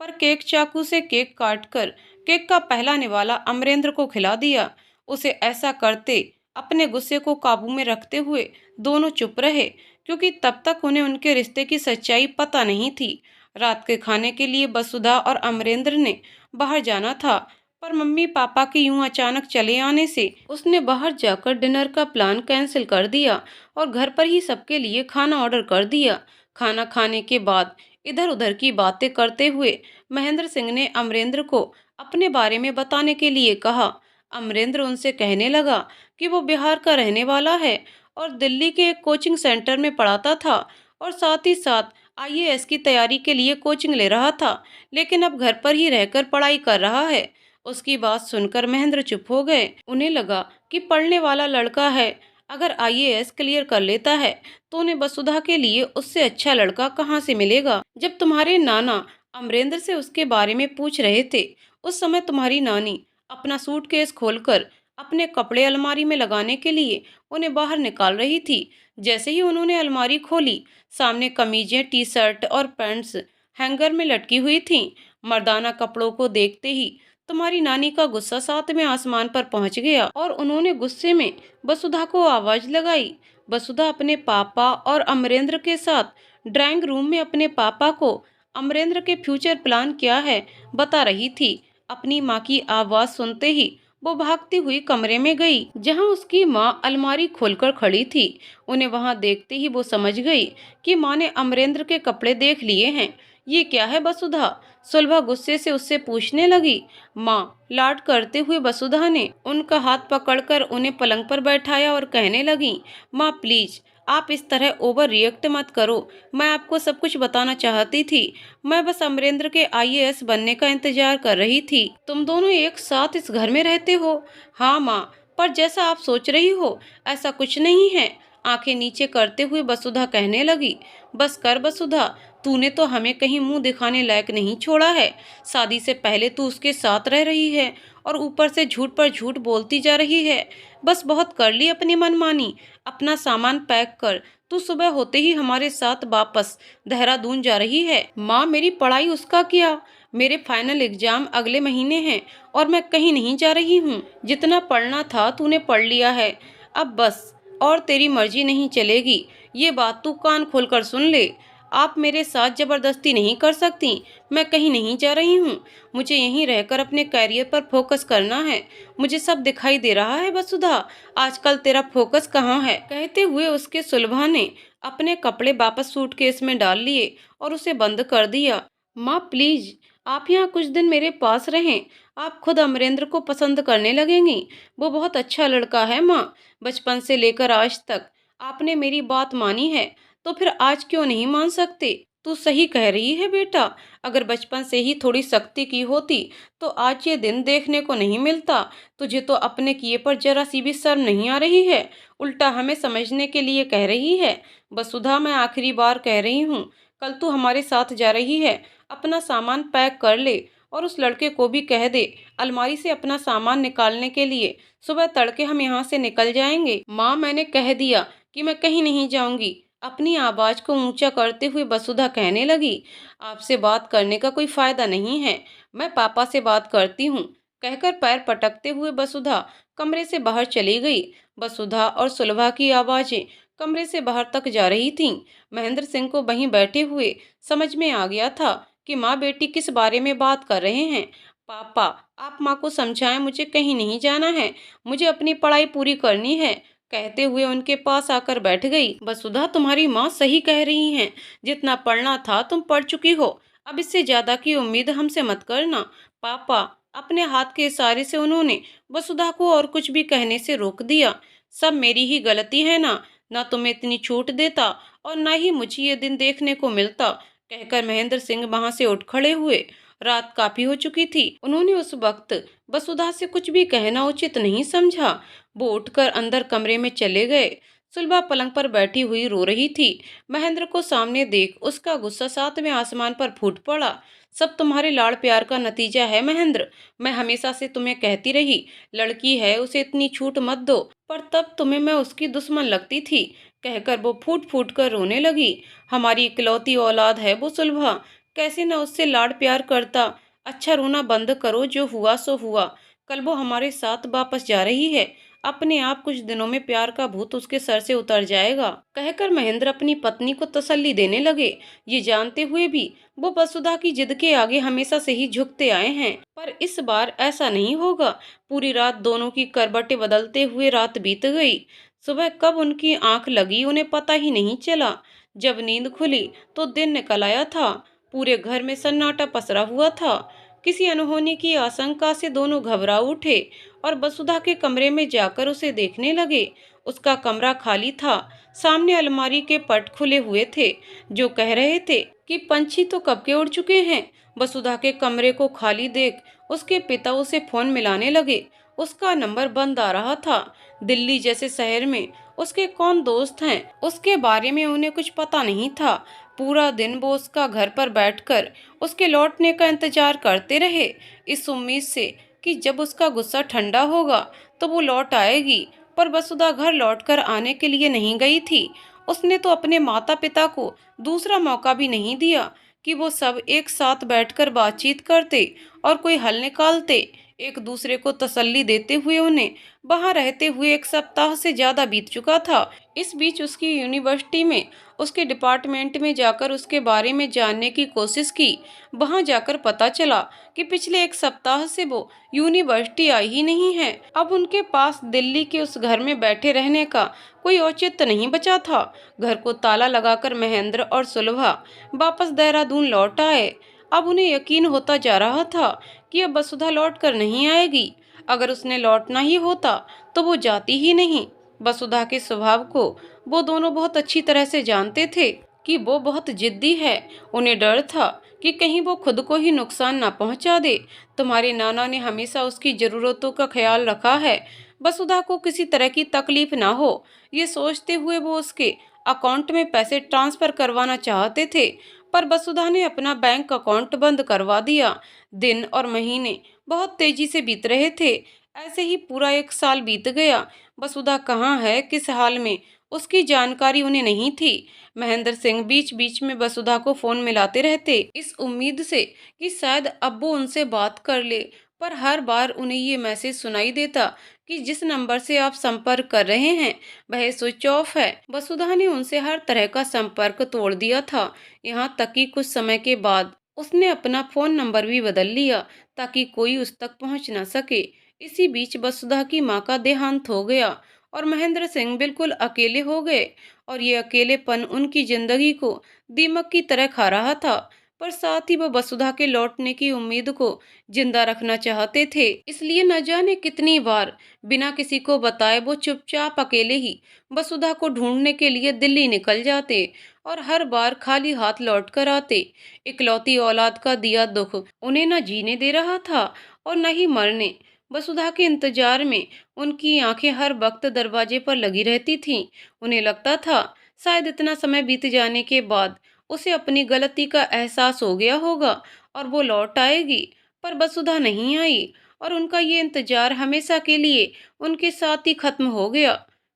पर केक चाकू से केक काटकर केक का पहला निवाला अमरेंद्र को खिला दिया। उसे ऐसा करते अपने गुस्से को काबू में रखते हुए दोनों चुप रहे, क्योंकि तब तक उन्हें उनके रिश्ते की सच्चाई पता नहीं थी। रात के खाने के लिए वसुधा और अमरेंद्र ने बाहर जाना था, पर मम्मी पापा के यूं अचानक चले आने से उसने बाहर जाकर डिनर का प्लान कैंसिल कर दिया और घर पर ही सबके लिए खाना ऑर्डर कर दिया। खाना खाने के बाद इधर उधर की बातें करते हुए महेंद्र सिंह ने अमरेंद्र को अपने बारे में बताने के लिए कहा। अमरेंद्र उनसे कहने लगा कि वो बिहार का रहने वाला है और दिल्ली के एक कोचिंग सेंटर में पढ़ाता था और साथ ही साथ आईएएस की तैयारी के लिए कोचिंग ले रहा था, लेकिन अब घर पर ही रहकर पढ़ाई कर रहा है। उसकी बात सुनकर महेंद्र चुप हो गए। उन्हें लगा कि पढ़ने वाला लड़का है, अगर आईएएस क्लियर कर लेता है तो उन्हें वसुधा के लिए उससे अच्छा लड़का कहाँ से मिलेगा। जब तुम्हारे नाना अमरेंद्र से उसके बारे में पूछ रहे थे, उस समय तुम्हारी नानी अपना सूटकेस खोलकर अपने कपड़े अलमारी में लगाने के लिए उन्हें बाहर निकाल रही थी। जैसे ही उन्होंने अलमारी खोली, सामने कमीजें, टी शर्ट और पैंट्स हैंगर में लटकी हुई थीं। मर्दाना कपड़ों को देखते ही तुम्हारी नानी का गुस्सा 7वें आसमान पर पहुंच गया और उन्होंने गुस्से में वसुधा को आवाज लगाई। वसुधा अपने पापा और अमरेंद्र के साथ ड्राइंग रूम में अपने पापा को अमरेंद्र के फ्यूचर प्लान क्या है बता रही थी। अपनी माँ की आवाज सुनते ही वो भागती हुई कमरे में गई, जहां उसकी माँ अलमारी खोलकर खड़ी थी। उन्हें वहां देखते ही वो समझ गई कि माँ ने अमरेंद्र के कपड़े देख लिए हैं। ये क्या है वसुधा? सुलभा गुस्से से उससे पूछने लगी। माँ, लाड करते हुए वसुधा ने उनका हाथ पकड़कर उन्हें पलंग पर बैठाया और कहने लगी, माँ प्लीज आप इस तरह ओवर रिएक्ट मत करो। मैं आपको सब कुछ बताना चाहती थी। मैं बस अमरेंद्र के आईएएस बनने का इंतजार कर रही थी। तुम दोनों एक साथ इस घर में रहते हो? हाँ माँ, पर जैसा आप सोच रही हो ऐसा कुछ नहीं है। आंखें नीचे करते हुए वसुधा कहने लगी, बस कर वसुधा, तूने तो हमें कहीं मुंह दिखाने लायक नहीं छोड़ा है। शादी से पहले तू उसके साथ रह रही है और ऊपर से झूठ पर झूठ बोलती जा रही है। बस बहुत कर ली अपनी मनमानी। अपना सामान पैक कर, तू सुबह होते ही हमारे साथ वापस देहरादून जा रही है। माँ, मेरी पढ़ाई उसका क्या? मेरे फाइनल एग्जाम अगले महीने हैं और मैं कहीं नहीं जा रही हूँ। जितना पढ़ना था तूने पढ़ लिया है, अब बस और तेरी मर्जी नहीं चलेगी। ये बात तू कान खोलकर सुन ले। आप मेरे साथ जबरदस्ती नहीं कर सकती। मैं कहीं नहीं जा रही हूँ। मुझे यहीं रहकर अपने कैरियर पर फोकस करना है। मुझे सब दिखाई दे रहा है वसुधा, आजकल तेरा फोकस कहाँ है? कहते हुए उसके सुलभा ने अपने कपड़े वापस सूटकेस में डाल लिए और उसे बंद कर दिया। माँ प्लीज, आप यहाँ कुछ दिन मेरे पास रहें। आप खुद अमरेंद्र को पसंद करने लगेंगी। वो बहुत अच्छा लड़का है माँ। बचपन से लेकर आज तक आपने मेरी बात मानी है, तो फिर आज क्यों नहीं मान सकते? तू सही कह रही है बेटा, अगर बचपन से ही थोड़ी सख्ती की होती तो आज ये दिन देखने को नहीं मिलता। तुझे तो अपने किए पर जरा सी भी शर्म नहीं आ रही है, उल्टा हमें समझने के लिए कह रही है। वसुधा, मैं आखिरी बार कह रही हूँ, कल तू हमारे साथ जा रही है, अपना सामान पैक कर ले और उस लड़के को भी कह दे अलमारी से अपना सामान निकालने के लिए। सुबह तड़के हम यहाँ से निकल जाएंगे। माँ, मैंने कह दिया कि मैं कहीं नहीं जाऊंगी। अपनी आवाज को ऊंचा करते हुए वसुधा कहने लगी, आपसे बात करने का कोई फायदा नहीं है, मैं पापा से बात करती हूँ। कहकर पैर पटकते हुए वसुधा कमरे से बाहर चली गई। वसुधा और सुलभा की आवाजें कमरे से बाहर तक जा रही थीं। महेंद्र सिंह को वहीं बैठे हुए समझ में आ गया था कि माँ बेटी किस बारे में बात कर रहे हैं। पापा, आप माँ को समझाएं, मुझे कहीं नहीं जाना है, मुझे अपनी पढ़ाई पूरी करनी है। कहते हुए उनके पास आकर बैठ गई। वसुधा, तुम्हारी माँ सही कह रही हैं, जितना पढ़ना था तुम पढ़ चुकी हो, अब इससे ज्यादा की उम्मीद हमसे मत करना। पापा, अपने हाथ के इशारे से उन्होंने वसुधा को और कुछ भी कहने से रोक दिया। सब मेरी ही गलती है ना, ना तो मैं इतनी छूट देता और ना ही मुझे ये दिन देखने को मिलता, कहकर महेंद्र सिंह वहां से उठ खड़े हुए। रात काफी हो चुकी थी। उन्होंने उस वक्त वसुधा से कुछ भी कहना उचित नहीं समझा। वो उठकर अंदर कमरे में चले गए। सुलभा पलंग पर बैठी हुई रो रही थी। महेंद्र को सामने देख उसका गुस्सा सातवें आसमान पर फूट पड़ा। सब तुम्हारे लाड़ प्यार का नतीजा है महेंद्र। मैं हमेशा से तुम्हें कहती रही, लड़की है उसे इतनी छूट मत दो, पर तब तुम्हें मैं उसकी दुश्मन लगती थी, कहकर वो फूट फूट कर रोने लगी। हमारी इकलौती औलाद है वो सुलभा, कैसे न उससे लाड़ प्यार करता। अच्छा रोना बंद करो, जो हुआ सो हुआ। कल वो हमारे साथ वापस जा रही है। अपने आप कुछ दिनों में प्यार का भूत उसके सर से उतर जाएगा, कहकर महेंद्र अपनी पत्नी को तसल्ली देने लगे। ये जानते हुए भी वो वसुधा की जिद के आगे हमेशा से ही झुकते आए हैं, पर इस बार ऐसा नहीं होगा। पूरी रात दोनों की करवटें बदलते हुए रात बीत गई। सुबह कब उनकी आंख लगी उन्हें पता ही नहीं चला। जब नींद खुली तो दिन निकल आया था। पूरे घर में सन्नाटा पसरा हुआ था। किसी अनहोनी की आशंका से दोनों घबरा उठे और वसुधा के कमरे में जाकर उसे देखने लगे। उसका कमरा खाली था। सामने अलमारी के पट खुले हुए थे, जो कह रहे थे कि पंछी तो कब के उड़ चुके हैं। वसुधा के कमरे को खाली देख उसके पिता उसे फोन मिलाने लगे। उसका नंबर बंद आ रहा था। दिल्ली जैसे शहर में उसके कौन दोस्त हैं, उसके बारे में उन्हें कुछ पता नहीं था। पूरा दिन वो उसका घर पर बैठकर उसके लौटने का इंतजार करते रहे, इस उम्मीद से कि जब उसका गुस्सा ठंडा होगा तो वो लौट आएगी। पर वसुधा घर लौटकर आने के लिए नहीं गई थी। उसने तो अपने माता पिता को दूसरा मौका भी नहीं दिया कि वो सब एक साथ बैठकर बातचीत करते और कोई हल निकालते। एक दूसरे को तसल्ली देते हुए उन्हें वहां रहते हुए 1 सप्ताह से ज्यादा बीत चुका था। इस बीच उसकी यूनिवर्सिटी में उसके डिपार्टमेंट में जाकर उसके बारे में जानने की कोशिश की। वहां जाकर पता चला कि पिछले 1 सप्ताह से वो यूनिवर्सिटी आई ही नहीं है। अब उनके पास दिल्ली के उस घर में बैठे रहने का कोई औचित्य नहीं बचा था। घर को ताला लगाकर महेंद्र और सुलभा वापस देहरादून लौट आए। अब उन्हें यकीन होता जा रहा था कि अब वसुधा लौट कर नहीं आएगी। अगर उसने लौटना ही होता तो वो जाती ही नहीं। वसुधा के स्वभाव को वो दोनों बहुत अच्छी तरह से जानते थे कि वो बहुत जिद्दी है। उन्हें डर था कि कहीं वो खुद को ही नुकसान ना पहुंचा दे। तुम्हारे नाना ने हमेशा उसकी जरूरतों का ख्याल रखा है, वसुधा को किसी तरह की तकलीफ ना हो, ये सोचते हुए वो उसके अकाउंट में पैसे ट्रांसफर करवाना चाहते थे। पर वसुधा ने अपना बैंक अकाउंट बंद करवा दिया। दिन और महीने बहुत तेजी से बीत रहे थे। ऐसे ही पूरा 1 साल बीत गया। वसुधा कहाँ है, किस हाल में, उसकी जानकारी उन्हें नहीं थी। महेंद्र सिंह बीच बीच में वसुधा को फोन मिलाते रहते, इस उम्मीद से कि शायद अब वो उनसे बात कर ले। पर हर बार उन्हें ये मैसेज सुनाई देता कि जिस नंबर से आप संपर्क कर रहे हैं वह स्विच ऑफ है। वसुधा ने उनसे हर तरह का संपर्क तोड़ दिया था। यहाँ तक कि कुछ समय के बाद उसने अपना फोन नंबर भी बदल लिया ताकि कोई उस तक पहुंच न सके। इसी बीच वसुधा की मां का देहांत हो गया और महेंद्र सिंह बिल्कुल अकेले हो गए। और ये अकेलेपन उनकी जिंदगी को दीमक की तरह खा रहा था। पर साथ ही वो वसुधा के लौटने की उम्मीद को जिंदा रखना चाहते थे। इसलिए न जाने कितनी बार बिना किसी को बताए वो चुपचाप अकेले ही वसुधा को ढूंढने के लिए दिल्ली निकल जाते और हर बार खाली हाथ लौट कर आते। इकलौती औलाद का दिया दुख उन्हें न जीने दे रहा था और न ही मरने। वसुधा के इंतजार में उनकी आंखें हर वक्त दरवाजे पर लगी रहती थीं। उन्हें लगता था शायद इतना समय बीत जाने के बाद उसे अपनी गलती का एहसास हो गया होगा और वो लौट आएगी। पर वसुधा नहीं आई और उनका ये इंतजार हमेशा के लिए उनके साथ ही खत्म हो गया,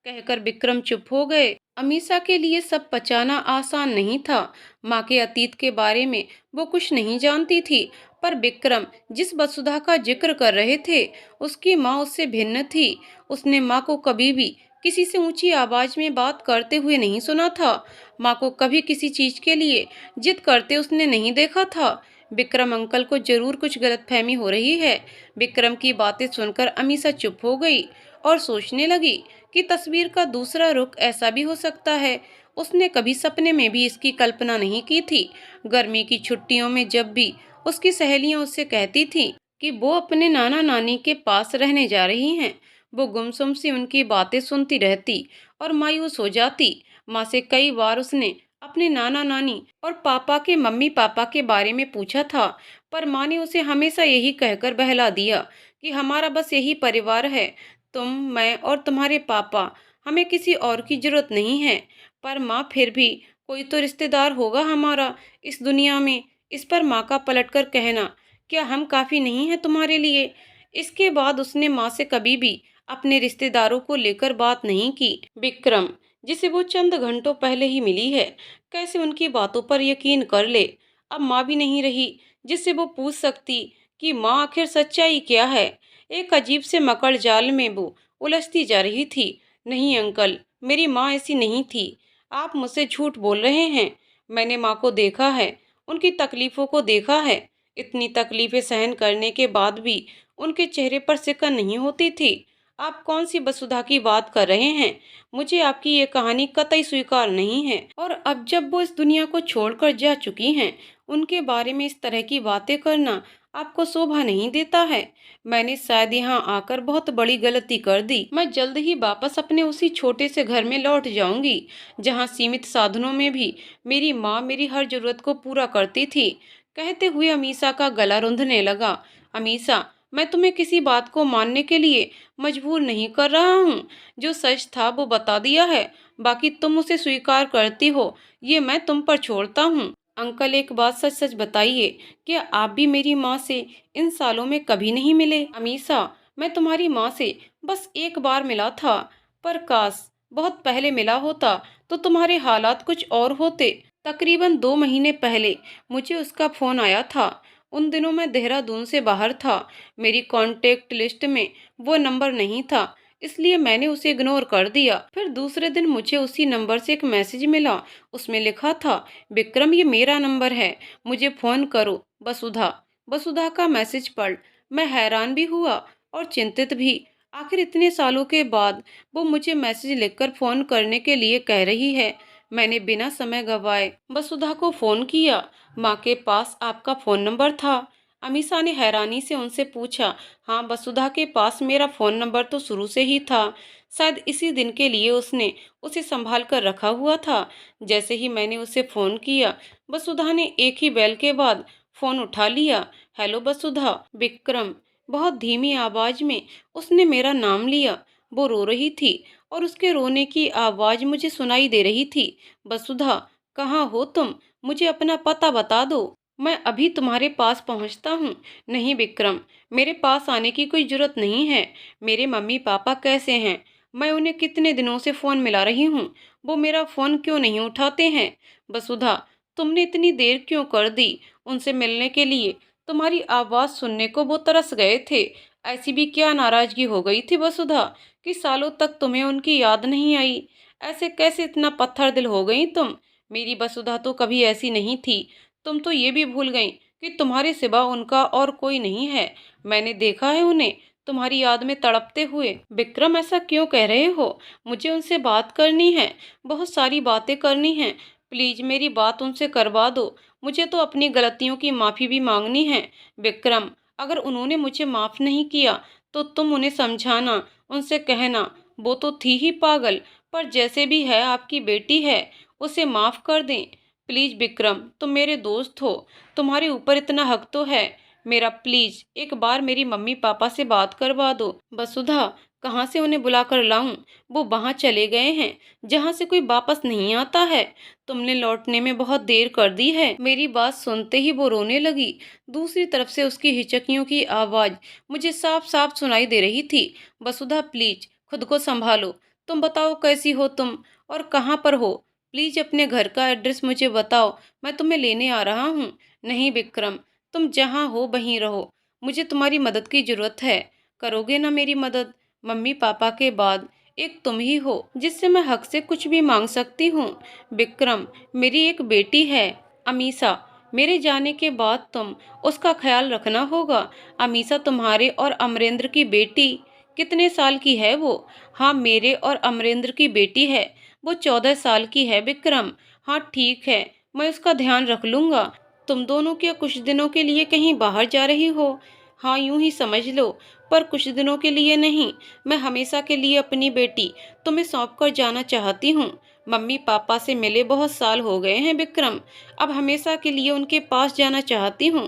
कहकर विक्रम चुप हो गए। अमीषा के लिए सब पचाना आसान नहीं था। माँ के अतीत के बारे में वो कुछ नहीं जानती थी, पर विक्रम जिस वसुधा का जिक्र कर रहे थे उसकी माँ उससे भिन्न थी। उसने माँ को कभी भी किसी से ऊंची आवाज में बात करते हुए नहीं सुना था। माँ को कभी किसी चीज के लिए जिद करते उसने नहीं देखा था। विक्रम अंकल को जरूर कुछ गलतफहमी हो रही है। विक्रम की बातें सुनकर अमीषा चुप हो गई और सोचने लगी कि तस्वीर का दूसरा रुख ऐसा भी हो सकता है। उसने कभी सपने में भी इसकी कल्पना नहीं की थी। गर्मी की छुट्टियों में जब भी उसकी सहेलियां उससे कहती थीं कि वो अपने नाना नानी के पास रहने जा रही हैं, वो गुमसुम सी उनकी बातें सुनती रहती और मायूस हो जाती। माँ से कई बार उसने अपने नाना नानी और पापा के मम्मी पापा के बारे में पूछा था, पर माँ ने उसे हमेशा यही कहकर बहला दिया कि हमारा बस यही परिवार है, तुम, मैं और तुम्हारे पापा, हमें किसी और की जरूरत नहीं है। पर माँ फिर भी कोई तो रिश्तेदार होगा हमारा इस दुनिया में। इस पर माँ का पलटकर कहना, क्या हम काफ़ी नहीं हैं तुम्हारे लिए? इसके बाद उसने माँ से कभी भी अपने रिश्तेदारों को लेकर बात नहीं की। विक्रम, जिसे वो चंद घंटों पहले ही मिली है, कैसे उनकी बातों पर यकीन कर ले? अब माँ भी नहीं रही जिससे वो पूछ सकती कि माँ आखिर सच्चाई क्या है। एक अजीब से मकड़ जाल में वो उलझती जा रही थी। नहीं अंकल, मेरी माँ ऐसी नहीं थी। आप मुझसे झूठ बोल रहे हैं। मैंने माँ को देखा है, उनकी तकलीफ़ों को देखा है। इतनी तकलीफ़ें सहन करने के बाद भी उनके चेहरे पर सिकन नहीं होती थी। आप कौन सी वसुधा की बात कर रहे हैं? मुझे आपकी ये कहानी कतई स्वीकार नहीं है। और अब जब वो इस दुनिया को छोड़कर जा चुकी हैं, उनके बारे में इस तरह की बातें करना आपको शोभा नहीं देता है। मैंने शायद यहाँ आकर बहुत बड़ी गलती कर दी। मैं जल्द ही वापस अपने उसी छोटे से घर में लौट जाऊंगी, जहाँ सीमित साधनों में भी मेरी माँ मेरी हर जरूरत को पूरा करती थी। कहते हुए अमीषा का गला रुंधने लगा। अमीषा, मैं तुम्हें किसी बात को मानने के लिए मजबूर नहीं कर रहा हूँ। जो सच था वो बता दिया है, बाकी तुम उसे स्वीकार करती हो ये मैं तुम पर छोड़ता हूँ। अंकल, एक बात सच सच बताइए, क्या आप भी मेरी माँ से इन सालों में कभी नहीं मिले? अमीषा, मैं तुम्हारी माँ से बस एक बार मिला था, पर काश बहुत पहले मिला होता तो तुम्हारे हालात कुछ और होते। तकरीबन 2 महीने पहले मुझे उसका फ़ोन आया था। उन दिनों मैं देहरादून से बाहर था। मेरी कॉन्टेक्ट लिस्ट में वो नंबर नहीं था, इसलिए मैंने उसे इग्नोर कर दिया। फिर दूसरे दिन मुझे उसी नंबर से एक मैसेज मिला। उसमें लिखा था, विक्रम, ये मेरा नंबर है, मुझे फ़ोन करो, वसुधा। वसुधा का मैसेज पढ़ मैं हैरान भी हुआ और चिंतित भी। आखिर इतने सालों के बाद वो मुझे मैसेज लिखकर फ़ोन करने के लिए कह रही है। मैंने बिना समय गंवाए वसुधा को फ़ोन किया। माँ के पास आपका फ़ोन नंबर था? अमीषा ने हैरानी से उनसे पूछा। हाँ, वसुधा के पास मेरा फ़ोन नंबर तो शुरू से ही था। शायद इसी दिन के लिए उसने उसे संभाल कर रखा हुआ था। जैसे ही मैंने उसे फ़ोन किया, वसुधा ने एक ही बैल के बाद फ़ोन उठा लिया। हेलो वसुधा। विक्रम, बहुत धीमी आवाज़ में उसने मेरा नाम लिया। वो रो रही थी और उसके रोने की आवाज़ मुझे सुनाई दे रही थी। वसुधा, कहाँ हो तुम? मुझे अपना पता बता दो, मैं अभी तुम्हारे पास पहुंचता हूँ। नहीं विक्रम, मेरे पास आने की कोई जरूरत नहीं है। मेरे मम्मी पापा कैसे हैं? मैं उन्हें कितने दिनों से फ़ोन मिला रही हूँ, वो मेरा फ़ोन क्यों नहीं उठाते हैं? वसुधा, तुमने इतनी देर क्यों कर दी उनसे मिलने के लिए? तुम्हारी आवाज़ सुनने को वो तरस गए थे। ऐसी भी क्या नाराज़गी हो गई थी वसुधा कि सालों तक तुम्हें उनकी याद नहीं आई? ऐसे कैसे इतना पत्थर दिल हो गई तुम? मेरी वसुधा तो कभी ऐसी नहीं थी। तुम तो ये भी भूल गई कि तुम्हारे सिवा उनका और कोई नहीं है। मैंने देखा है उन्हें तुम्हारी याद में तड़पते हुए। विक्रम, ऐसा क्यों कह रहे हो? मुझे उनसे बात करनी है, बहुत सारी बातें करनी हैं। प्लीज मेरी बात उनसे करवा दो। मुझे तो अपनी गलतियों की माफ़ी भी मांगनी है। विक्रम, अगर उन्होंने मुझे माफ़ नहीं किया तो तुम उन्हें समझाना, उनसे कहना वो तो थी ही पागल, पर जैसे भी है आपकी बेटी है, उसे माफ़ कर दें। प्लीज़ विक्रम, तुम मेरे दोस्त हो, तुम्हारे ऊपर इतना हक तो है मेरा। प्लीज़ एक बार मेरी मम्मी पापा से बात करवा दो। वसुधा, कहाँ से उन्हें बुला कर लाऊं? वो वहाँ चले गए हैं जहाँ से कोई वापस नहीं आता है। तुमने लौटने में बहुत देर कर दी है। मेरी बात सुनते ही वो रोने लगी। दूसरी तरफ से उसकी हिचकियों की आवाज़ मुझे साफ साफ सुनाई दे रही थी। वसुधा, प्लीज खुद को संभालो। तुम बताओ, कैसी हो तुम और कहाँ पर हो? प्लीज अपने घर का एड्रेस मुझे बताओ, मैं तुम्हें लेने आ रहा हूँ। नहीं विक्रम, तुम जहाँ हो वहीं रहो, मुझे तुम्हारी मदद की जरूरत है। करोगे ना मेरी मदद? मम्मी पापा के बाद एक तुम ही हो जिससे मैं हक से कुछ भी मांग सकती हूँ। विक्रम, मेरी एक बेटी है अमीषा, मेरे जाने के बाद तुम उसका ख्याल रखना होगा। अमीषा तुम्हारे और अमरेंद्र की बेटी। कितने साल की है वो? हाँ, मेरे और अमरेंद्र की बेटी है। वो 14 साल की है विक्रम। हाँ ठीक है, मैं उसका ध्यान रख लूँगा। तुम दोनों क्या कुछ दिनों के लिए कहीं बाहर जा रही हो? हाँ, यूं ही समझ लो। पर कुछ दिनों के लिए नहीं, मैं हमेशा के लिए अपनी बेटी तुम्हें सौंप कर जाना चाहती हूँ। मम्मी पापा से मिले बहुत साल हो गए हैं विक्रम, अब हमेशा के लिए उनके पास जाना चाहती हूँ।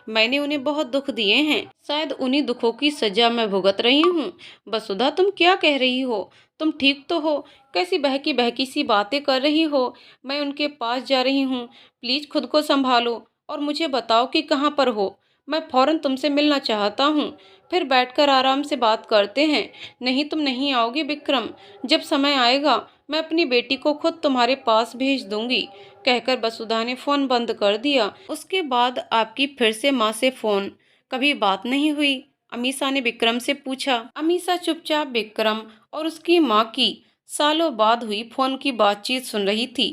मैंने उन्हें बहुत दुख दिए हैं, शायद उन्हीं दुखों की सजा मैं भुगत रही हूँ। वसुधा, तुम क्या कह रही हो? तुम ठीक तो हो? कैसी बहकी बहकी सी बातें कर रही हो? मैं उनके पास जा रही हूँ, प्लीज खुद को संभालो और मुझे बताओ कि कहाँ पर हो। मैं फौरन तुमसे मिलना चाहता हूँ, फिर बैठकर आराम से बात करते हैं। नहीं, तुम नहीं आओगे विक्रम, जब समय आएगा मैं अपनी बेटी को खुद तुम्हारे पास भेज दूंगी। कहकर वसुधा ने फोन बंद कर दिया। उसके बाद आपकी फिर से माँ से फोन, कभी बात नहीं हुई? अमीषा ने विक्रम से पूछा। अमीषा चुपचाप विक्रम और उसकी माँ की सालों बाद हुई फोन की बातचीत सुन रही थी।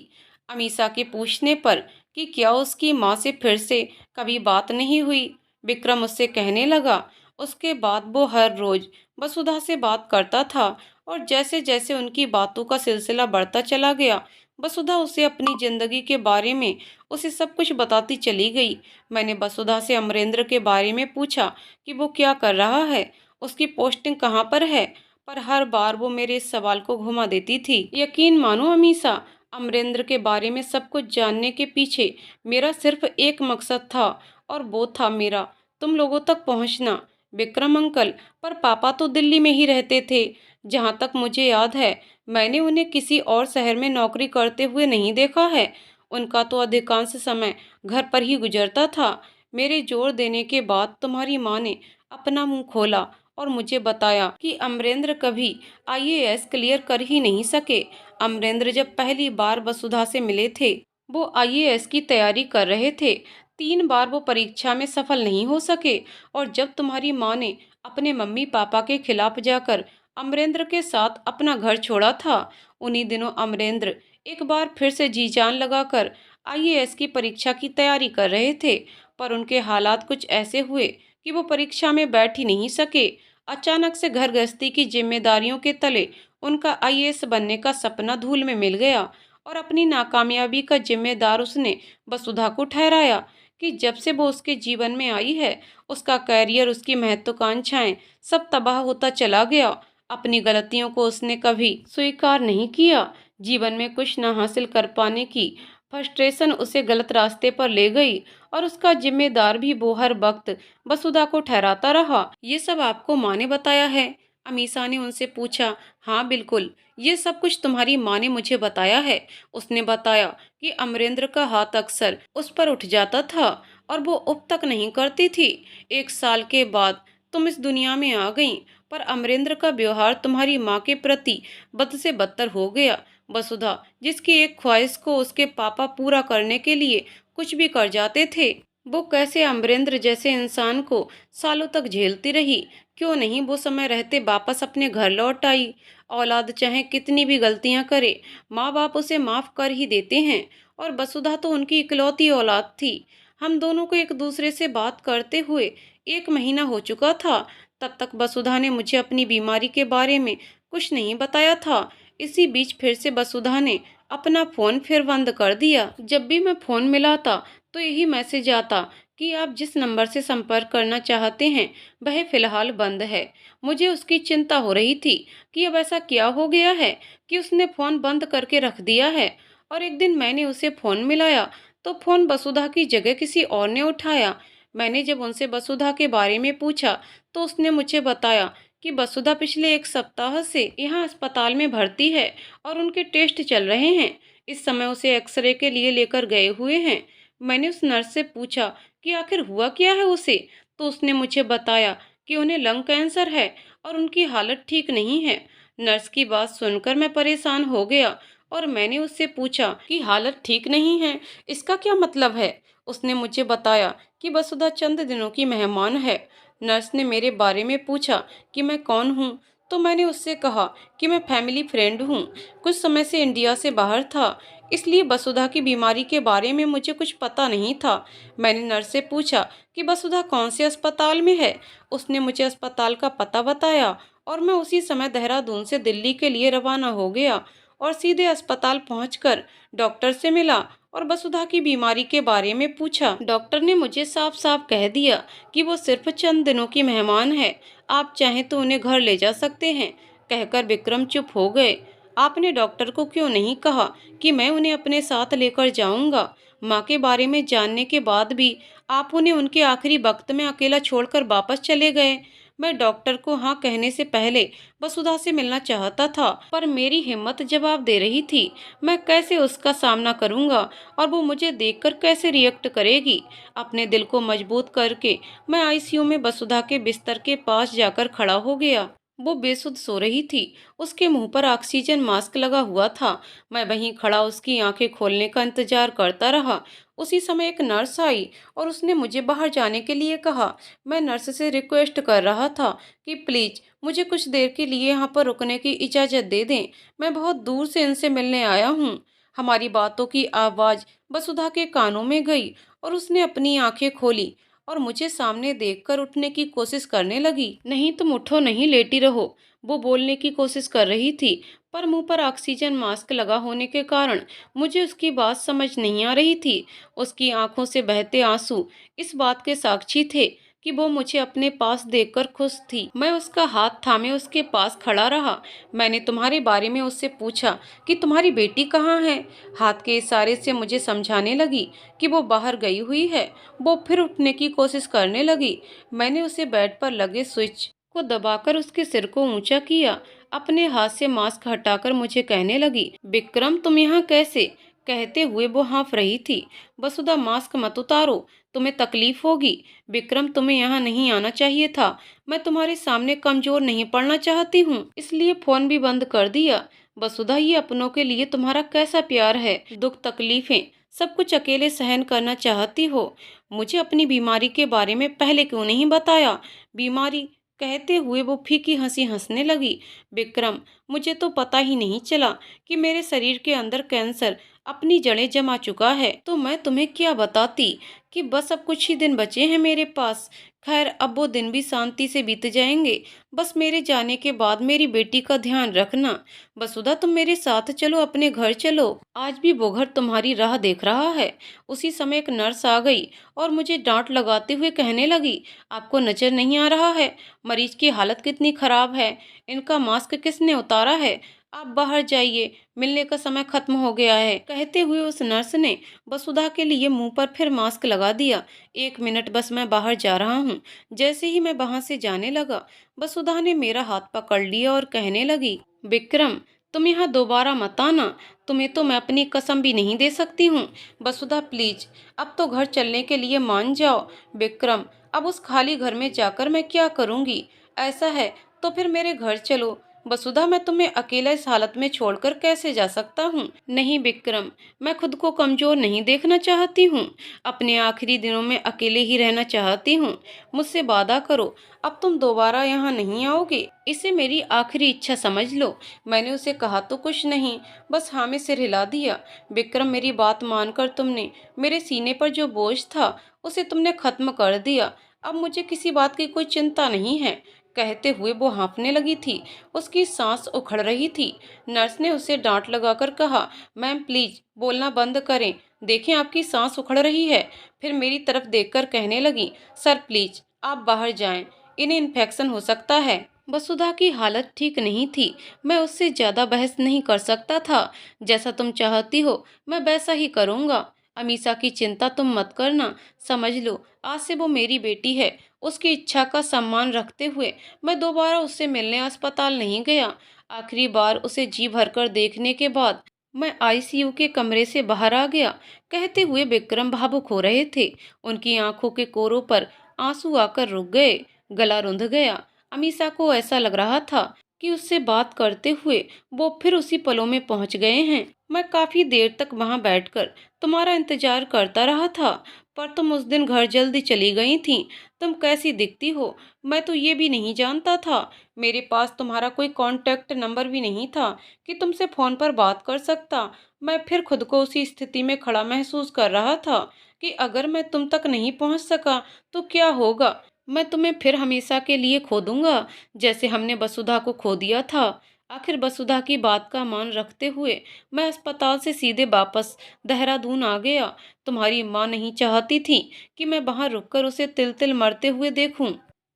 अमीषा के पूछने पर कि क्या उसकी माँ से फिर से कभी बात नहीं हुई, विक्रम उससे कहने लगा उसके बाद वो हर रोज वसुधा से बात करता था और जैसे जैसे उनकी बातों का सिलसिला बढ़ता चला गया, वसुधा उसे अपनी जिंदगी के बारे में उसे सब कुछ बताती चली गई। मैंने वसुधा से अमरेंद्र के बारे में पूछा कि वो क्या कर रहा है, उसकी पोस्टिंग कहाँ पर है, पर हर बार वो मेरे इस सवाल को घुमा देती थी। यकीन मानो अमीषा, अमरेंद्र के बारे में सब कुछ जानने के पीछे मेरा सिर्फ एक मकसद था और वो था मेरा तुम लोगों तक पहुंचना। विक्रम अंकल, पर पापा तो दिल्ली में ही रहते थे। जहाँ तक मुझे याद है मैंने उन्हें किसी और शहर में नौकरी करते हुए नहीं देखा है। उनका तो अधिकांश समय घर पर ही गुजरता था। मेरे जोर देने के बाद तुम्हारी माँ ने अपना मुंह खोला और मुझे बताया कि अमरेंद्र कभी आईएएस क्लियर कर ही नहीं सके। अमरेंद्र जब पहली बार वसुधा से मिले थे वो आईएएस की तैयारी कर रहे थे। 3 बार वो परीक्षा में सफल नहीं हो सके और जब तुम्हारी माँ ने अपने मम्मी पापा के खिलाफ जाकर अमरेंद्र के साथ अपना घर छोड़ा था, उन्हीं दिनों अमरेंद्र एक बार फिर से जी जान लगाकर आईएएस की परीक्षा की तैयारी कर रहे थे। पर उनके हालात कुछ ऐसे हुए कि वो परीक्षा में बैठ ही नहीं सके। अचानक से घर गृहस्थी की जिम्मेदारियों के तले उनका आईएएस बनने का सपना धूल में मिल गया और अपनी नाकामयाबी का जिम्मेदार उसने वसुधा को ठहराया कि जब से वो उसके जीवन में आई है उसका करियर, उसकी महत्वाकांक्षाएं सब तबाह होता चला गया। अपनी गलतियों को उसने कभी स्वीकार नहीं किया। जीवन में कुछ न हासिल कर पाने की फ्रस्ट्रेशन उसे गलत रास्ते पर ले गई और उसका जिम्मेदार भी वो हर वक्त वसुधा को ठहराता रहा। ये सब आपको माँ ने बताया है? अमीषा ने उनसे पूछा। हाँ बिल्कुल, ये सब कुछ तुम्हारी माँ ने मुझे बताया है। उसने बताया कि अमरेंद्र का हाथ अक्सर उस पर उठ जाता था और वो उप तक नहीं करती थी। 1 साल के बाद तुम इस दुनिया में आ गई, पर अमरेंद्र का व्यवहार तुम्हारी माँ के प्रति बद से बदतर हो गया। वसुधा, जिसकी एक ख्वाहिश को उसके पापा पूरा करने के लिए कुछ भी कर जाते थे, वो कैसे अमरेंद्र जैसे इंसान को सालों तक झेलती रही? क्यों नहीं वो समय रहते वापस अपने घर लौट आई? औलाद चाहे कितनी भी गलतियां करे, माँ बाप उसे माफ कर ही देते हैं और वसुधा तो उनकी इकलौती औलाद थी। हम दोनों को एक दूसरे से बात करते हुए 1 महीना हो चुका था। तब तक वसुधा ने मुझे अपनी बीमारी के बारे में कुछ नहीं बताया था। इसी बीच फिर से वसुधा ने अपना फोन फिर बंद कर दिया। जब भी मैं फोन मिलाता तो यही मैसेज आता कि आप जिस नंबर से संपर्क करना चाहते हैं वह फिलहाल बंद है। मुझे उसकी चिंता हो रही थी कि अब ऐसा क्या हो गया है कि उसने फोन बंद करके रख दिया है। और एक दिन मैंने उसे फोन मिलाया तो फोन वसुधा की जगह किसी और ने उठाया। मैंने जब उनसे वसुधा के बारे में पूछा तो उसने मुझे बताया कि वसुधा पिछले 1 सप्ताह से यहाँ अस्पताल में भर्ती है और उनके टेस्ट चल रहे हैं। इस समय उसे एक्सरे के लिए लेकर गए हुए हैं। मैंने उस नर्स से पूछा कि आखिर हुआ क्या है उसे, तो उसने मुझे बताया कि उन्हें लंग कैंसर है और उनकी हालत ठीक नहीं है। नर्स की बात सुनकर मैं परेशान हो गया और मैंने उससे पूछा कि हालत ठीक नहीं है, इसका क्या मतलब है? उसने मुझे बताया कि वसुधा चंद दिनों की मेहमान है। नर्स ने मेरे बारे में पूछा कि मैं कौन हूँ, तो मैंने उससे कहा कि मैं फैमिली फ्रेंड हूँ। कुछ समय से इंडिया से बाहर था, इसलिए वसुधा की बीमारी के बारे में मुझे कुछ पता नहीं था। मैंने नर्स से पूछा कि वसुधा कौन से अस्पताल में है। उसने मुझे अस्पताल का पता बताया और मैं उसी समय देहरादून से दिल्ली के लिए रवाना हो गया। और सीधे अस्पताल पहुंचकर डॉक्टर से मिला और वसुधा की बीमारी के बारे में पूछा। डॉक्टर ने मुझे साफ साफ कह दिया कि वो सिर्फ चंद दिनों की मेहमान है, आप चाहें तो उन्हें घर ले जा सकते हैं। कहकर विक्रम चुप हो गए। आपने डॉक्टर को क्यों नहीं कहा कि मैं उन्हें अपने साथ लेकर जाऊंगा? माँ के बारे में जानने के बाद भी आप उन्हें उनके आखिरी वक्त में अकेला छोड़कर वापस चले गए। मैं डॉक्टर को हाँ कहने से पहले वसुधा से मिलना चाहता था, पर मेरी हिम्मत जवाब दे रही थी। मैं कैसे उसका सामना करूंगा और वो मुझे देखकर कैसे रिएक्ट करेगी? अपने दिल को मजबूत करके मैं आईसीयू में वसुधा के बिस्तर के पास जाकर खड़ा हो गया। वो बेसुध सो रही थी। उसके मुंह पर ऑक्सीजन मास्क लगा हुआ था। मैं वहीं खड़ा उसकी आंखें खोलने का इंतजार करता रहा। उसी समय एक नर्स आई और उसने मुझे बाहर जाने के लिए कहा। मैं नर्स से रिक्वेस्ट कर रहा था कि प्लीज मुझे कुछ देर के लिए यहाँ पर रुकने की इजाज़त दे दें। मैं बहुत दूर से इनसे मिलने आया हूँ। हमारी बातों की आवाज़ वसुधा के कानों में गई और उसने अपनी आंखें खोली और मुझे सामने देखकर उठने की कोशिश करने लगी। नहीं तुम उठो नहीं, लेटी रहो। वो बोलने की कोशिश कर रही थी, पर मुंह पर ऑक्सीजन मास्क लगा होने के कारण मुझे उसकी बात समझ नहीं आ रही थी। उसकी आंखों से बहते आंसू इस बात के साक्षी थे कि वो मुझे अपने पास देखकर खुश थी। मैं उसका हाथ थामे उसके पास खड़ा रहा। मैंने तुम्हारे बारे में उससे पूछा कि तुम्हारी बेटी कहाँ है। हाथ के इशारे से मुझे समझाने लगी कि वो बाहर गई हुई है। वो फिर उठने की कोशिश करने लगी। मैंने उसे बेड पर लगे स्विच को दबाकर उसके सिर को ऊंचा किया। अपने हाथ से मास्क हटाकर मुझे कहने लगी, विक्रम तुम यहाँ कैसे? कहते हुए वो हाँफ रही थी। वसुधा मास्क मत उतारो, तुम्हें तकलीफ होगी। विक्रम तुम्हें यहाँ नहीं आना चाहिए था। मैं तुम्हारे सामने कमजोर नहीं पड़ना चाहती हूँ, इसलिए फोन भी बंद कर दिया। वसुधा ये अपनों के लिए तुम्हारा कैसा प्यार है। दुख तकलीफें सब कुछ अकेले सहन करना चाहती हो। मुझे अपनी बीमारी के बारे में पहले क्यों नहीं बताया? बीमारी कहते हुए वो फीकी हंसी हंसने लगी। विक्रम मुझे तो पता ही नहीं चला कि मेरे शरीर के अंदर कैंसर अपनी जड़ें जमा चुका है। तो मैं तुम्हें क्या बताती कि बस अब कुछ ही दिन बचे हैं मेरे पास। खैर अब वो दिन भी शांति से बीत जाएंगे। बस मेरे जाने के बाद मेरी बेटी का ध्यान रखना। वसुधा तुम मेरे साथ चलो, अपने घर चलो। आज भी वो घर तुम्हारी राह देख रहा है। उसी समय एक नर्स आ गई और मुझे डांट लगाते हुए कहने लगी, आपको नजर नहीं आ रहा है मरीज की हालत कितनी खराब है? इनका मास्क किसने उतारा है? आप बाहर जाइए, मिलने का समय खत्म हो गया है। कहते हुए उस नर्स ने वसुधा के लिए मुंह पर फिर मास्क लगा दिया। 1 मिनट बस, मैं बाहर जा रहा हूँ। जैसे ही मैं वहां से जाने लगा, वसुधा ने मेरा हाथ पकड़ लिया और कहने लगी, विक्रम तुम यहाँ दोबारा मत आना। तुम्हें तो मैं अपनी कसम भी नहीं दे सकती हूँ। वसुधा प्लीज अब तो घर चलने के लिए मान जाओ। विक्रम अब उस खाली घर में जाकर मैं क्या करूँगी? ऐसा है तो फिर मेरे घर चलो। वसुधा मैं तुम्हें अकेला इस हालत में छोड़कर कैसे जा सकता हूँ? नहीं विक्रम, मैं खुद को कमजोर नहीं देखना चाहती हूँ। अपने आखिरी दिनों में अकेले ही रहना चाहती हूँ। मुझसे वादा करो अब तुम दोबारा यहाँ नहीं आओगे। इसे मेरी आखिरी इच्छा समझ लो। मैंने उसे कहा तो कुछ नहीं, बस हाँ में सिर हिला दिया। विक्रम मेरी बात मानकर तुमने मेरे सीने पर जो बोझ था उसे तुमने खत्म कर दिया। अब मुझे किसी बात की कोई चिंता नहीं है। कहते हुए वो हाँफने लगी थी। उसकी सांस उखड़ रही थी। नर्स ने उसे डांट लगाकर कहा, मैम प्लीज बोलना बंद करें, देखें आपकी सांस उखड़ रही है। फिर मेरी तरफ देखकर कहने लगी, सर प्लीज आप बाहर जाएं, इन्हें इन्फेक्शन हो सकता है। वसुधा की हालत ठीक नहीं थी। मैं उससे ज्यादा बहस नहीं कर सकता था। जैसा तुम चाहती हो मैं वैसा ही करूँगा। अमीषा की चिंता तुम मत करना। समझ लो आज से वो मेरी बेटी है। उसकी इच्छा का सम्मान रखते हुए मैं दोबारा उससे मिलने अस्पताल नहीं गया। आखिरी बार उसे जी भरकर देखने के बाद मैं आईसीयू के कमरे से बाहर आ गया। कहते हुए विक्रम भावुक हो रहे थे। उनकी आंखों के कोरों पर आंसू आकर रुक गए। गला रुंध गया। अमीषा को ऐसा लग रहा था कि उससे बात करते हुए वो फिर उसी पलों में पहुंच गए हैं। मैं काफी देर तक वहां बैठकर तुम्हारा इंतजार करता रहा था, पर तुम उस दिन घर जल्दी चली गई थी। तुम कैसी दिखती हो मैं तो ये भी नहीं जानता था। मेरे पास तुम्हारा कोई कांटेक्ट नंबर भी नहीं था कि तुमसे फोन पर बात कर सकता। मैं फिर खुद को उसी स्थिति में खड़ा महसूस कर रहा था कि अगर मैं तुम तक नहीं पहुंच सका तो क्या होगा। मैं तुम्हें फिर हमेशा के लिए खो दूंगा, जैसे हमने वसुधा को खो दिया था। आखिर वसुधा की बात का मान रखते हुए मैं अस्पताल से सीधे वापस देहरादून आ गया। तुम्हारी माँ नहीं चाहती थी कि मैं वहां रुककर उसे तिल तिल मरते हुए देखूं,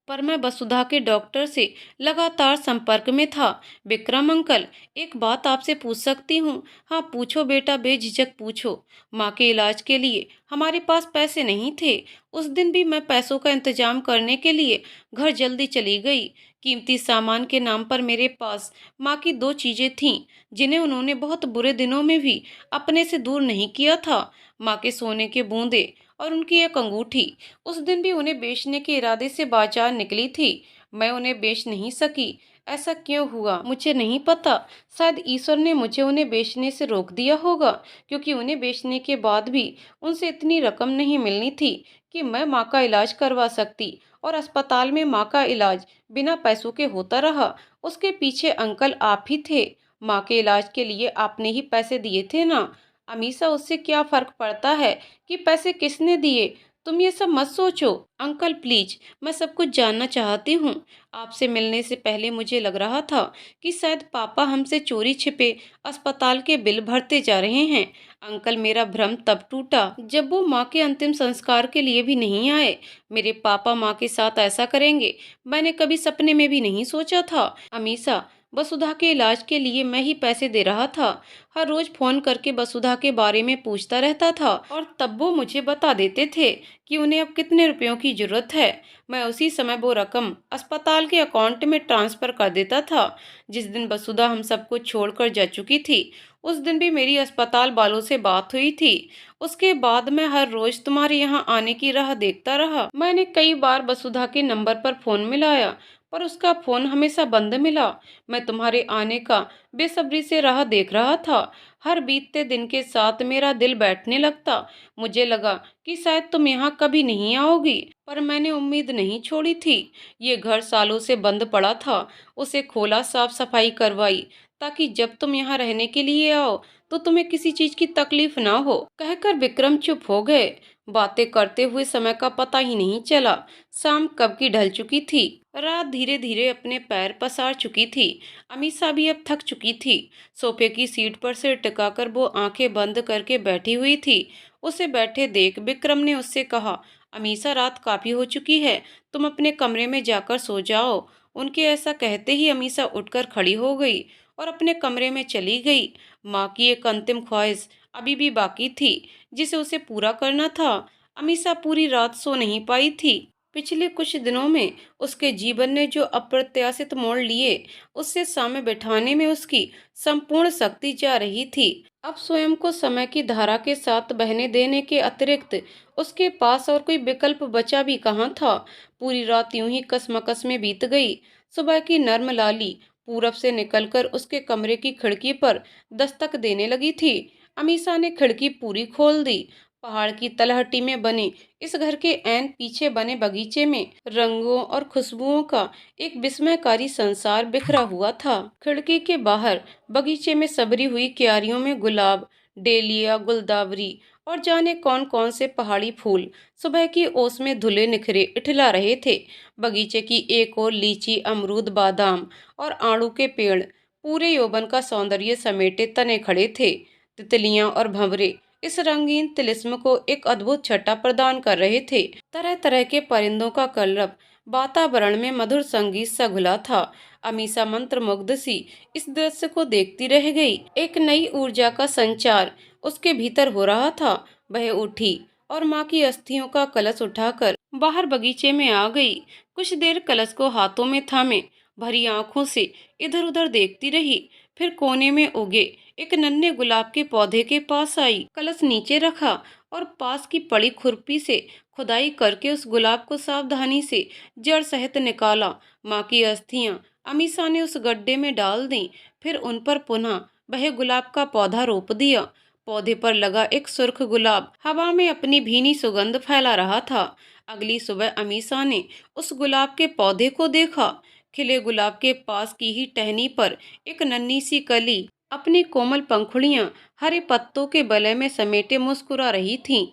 पर मैं वसुधा के डॉक्टर से लगातार संपर्क में था। विक्रम अंकल, एक बात आपसे पूछ सकती हूँ? हाँ पूछो बेटा, बेझिझक पूछो। माँ के इलाज के लिए हमारे पास पैसे नहीं थे। उस दिन भी मैं पैसों का इंतजाम करने के लिए घर जल्दी चली गई। कीमती सामान के नाम पर मेरे पास माँ की दो चीजें थीं, जिन्हें उन्होंने बहुत बुरे दिनों में भी अपने से दूर नहीं किया था। माँ के सोने के बूंदे और उनकी एक अंगूठी। उस दिन भी उन्हें बेचने के इरादे से बाजार निकली थी। मैं उन्हें बेच नहीं सकी। ऐसा क्यों हुआ मुझे नहीं पता। शायद ईश्वर ने मुझे उन्हें बेचने से रोक दिया होगा, क्योंकि उन्हें बेचने के बाद भी उनसे इतनी रकम नहीं मिलनी थी कि मैं माँ का इलाज करवा सकती। और अस्पताल में माँ का इलाज बिना पैसों के होता रहा। उसके पीछे अंकल आप ही थे। माँ के इलाज के लिए आपने ही पैसे दिए थे ना। अमीषा, उससे क्या फर्क पड़ता है कि पैसे किसने दिए? तुम ये सब मत सोचो। अंकल प्लीज, मैं सब कुछ जानना चाहती हूँ। आपसे मिलने से पहले मुझे लग रहा था कि शायद पापा हमसे चोरी छिपे अस्पताल के बिल भरते जा रहे हैं। अंकल, मेरा भ्रम तब टूटा जब वो माँ के अंतिम संस्कार के लिए भी नहीं आए। मेरे पापा माँ के साथ ऐसा करेंगे, मैंने कभी सपने में भी नहीं सोचा था। अमीषा, वसुधा के इलाज के लिए मैं ही पैसे दे रहा था। हर रोज फोन करके वसुधा के बारे में पूछता रहता था, और तब वो मुझे बता देते थे कि उन्हें अब कितने रुपयों की जरूरत है। मैं उसी समय वो रकम अस्पताल के अकाउंट में ट्रांसफर कर देता था। जिस दिन वसुधा हम सबको छोड़कर जा चुकी थी, उस दिन भी मेरी अस्पताल वालों से बात हुई थी। उसके बाद मैं हर रोज तुम्हारे यहाँ आने की राह देखता रहा। मैंने कई बार वसुधा के नंबर पर फोन मिलाया, पर उसका फोन हमेशा बंद मिला। मैं तुम्हारे आने का बेसब्री से राह देख रहा था। हर बीतते दिन के साथ मेरा दिल बैठने लगता। मुझे लगा कि शायद तुम यहाँ कभी नहीं आओगी, पर मैंने उम्मीद नहीं छोड़ी थी। ये घर सालों से बंद पड़ा था। उसे खोला, साफ सफाई करवाई, ताकि जब तुम यहाँ रहने के लिए आओ तो तुम्हें किसी चीज की तकलीफ ना हो। कहकर विक्रम चुप हो गए। बातें करते हुए समय का पता ही नहीं चला। शाम कब की ढल चुकी थी। रात धीरे धीरे अपने पैर पसार चुकी थी। अमीषा भी अब थक चुकी थी। सोफे की सीट पर सिर टिकाकर वो आंखें बंद करके बैठी हुई थी। उसे बैठे देख विक्रम ने उससे कहा, अमीषा, रात काफी हो चुकी है, तुम अपने कमरे में जाकर सो जाओ। उनके ऐसा कहते ही अमीषा उठकर खड़ी हो गई और अपने कमरे में चली गई। माँ की एक अंतिम ख्वाहिश अभी भी बाकी थी, जिसे उसे पूरा करना था। अमीषा पूरी रात सो नहीं पाई थी। पिछले कुछ दिनों में उसके जीवन ने जो अप्रत्याशित मोड़ लिए, उससे सामने बिठाने में उसकी संपूर्ण शक्ति जा रही थी। अब स्वयं को समय की धारा के साथ बहने देने के अतिरिक्त उसके पास और कोई विकल्प बचा भी कहाँ था। पूरी रात यूं ही कसमकस में बीत गई। सुबह की नर्म लाली पूरब से निकलकर उसके कमरे की खिड़की पर दस्तक देने लगी थी। अमीषा ने खिड़की पूरी खोल दी। पहाड़ की तलहटी में बने इस घर के ऐन पीछे बने बगीचे में रंगों और खुशबुओं का एक विस्मयकारी संसार बिखरा हुआ था। खिड़की के बाहर बगीचे में सबरी हुई क्यारियों में गुलाब, डेलिया, गुलदावरी और जाने कौन कौन से पहाड़ी फूल सुबह की ओस में धुले निखरे इठला रहे थे। बगीचे की एक ओर लीची, अमरूद, बादाम और आड़ू के पेड़ पूरे यौवन का सौंदर्य समेटे तने खड़े थे। तितलियां और भंवरे इस रंगीन तिलिस्म को एक अद्भुत छटा प्रदान कर रहे थे। तरह तरह के परिंदों का कलरव वातावरण में मधुर संगीत सा घुला था। अमीषा मंत्रमुग्ध सी इस दृश्य को देखती रह गई। एक नई ऊर्जा का संचार उसके भीतर हो रहा था। वह उठी और माँ की अस्थियों का कलश उठाकर बाहर बगीचे में आ गई। कुछ देर कलश को हाथों में थामे भरी आंखों से इधर उधर देखती रही। फिर कोने में उगे एक नन्हे गुलाब के पौधे के पास आई, कलश नीचे रखा और पास की पड़ी खुरपी से खुदाई करके उस गुलाब को सावधानी से जड़ सहित निकाला। माँ की अस्थियां अमीषा ने उस गड्ढे में डाल दी। फिर उन पर पुनः वह गुलाब का पौधा रोप दिया। पौधे पर लगा एक सुर्ख गुलाब हवा में अपनी भीनी सुगंध फैला रहा था। अगली सुबह अमीषा ने उस गुलाब के पौधे को देखा। खिले गुलाब के पास की ही टहनी पर एक नन्ही सी कली अपनी कोमल पंखुड़ियां हरे पत्तों के बलय में समेटे मुस्कुरा रही थीं।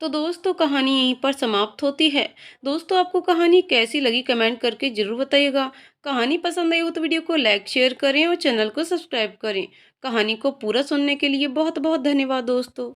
तो दोस्तों कहानी यहीं पर समाप्त होती है। दोस्तों आपको कहानी कैसी लगी कमेंट करके ज़रूर बताइएगा। कहानी पसंद आई हो तो वीडियो को लाइक शेयर करें और चैनल को सब्सक्राइब करें। कहानी को पूरा सुनने के लिए बहुत बहुत धन्यवाद दोस्तों।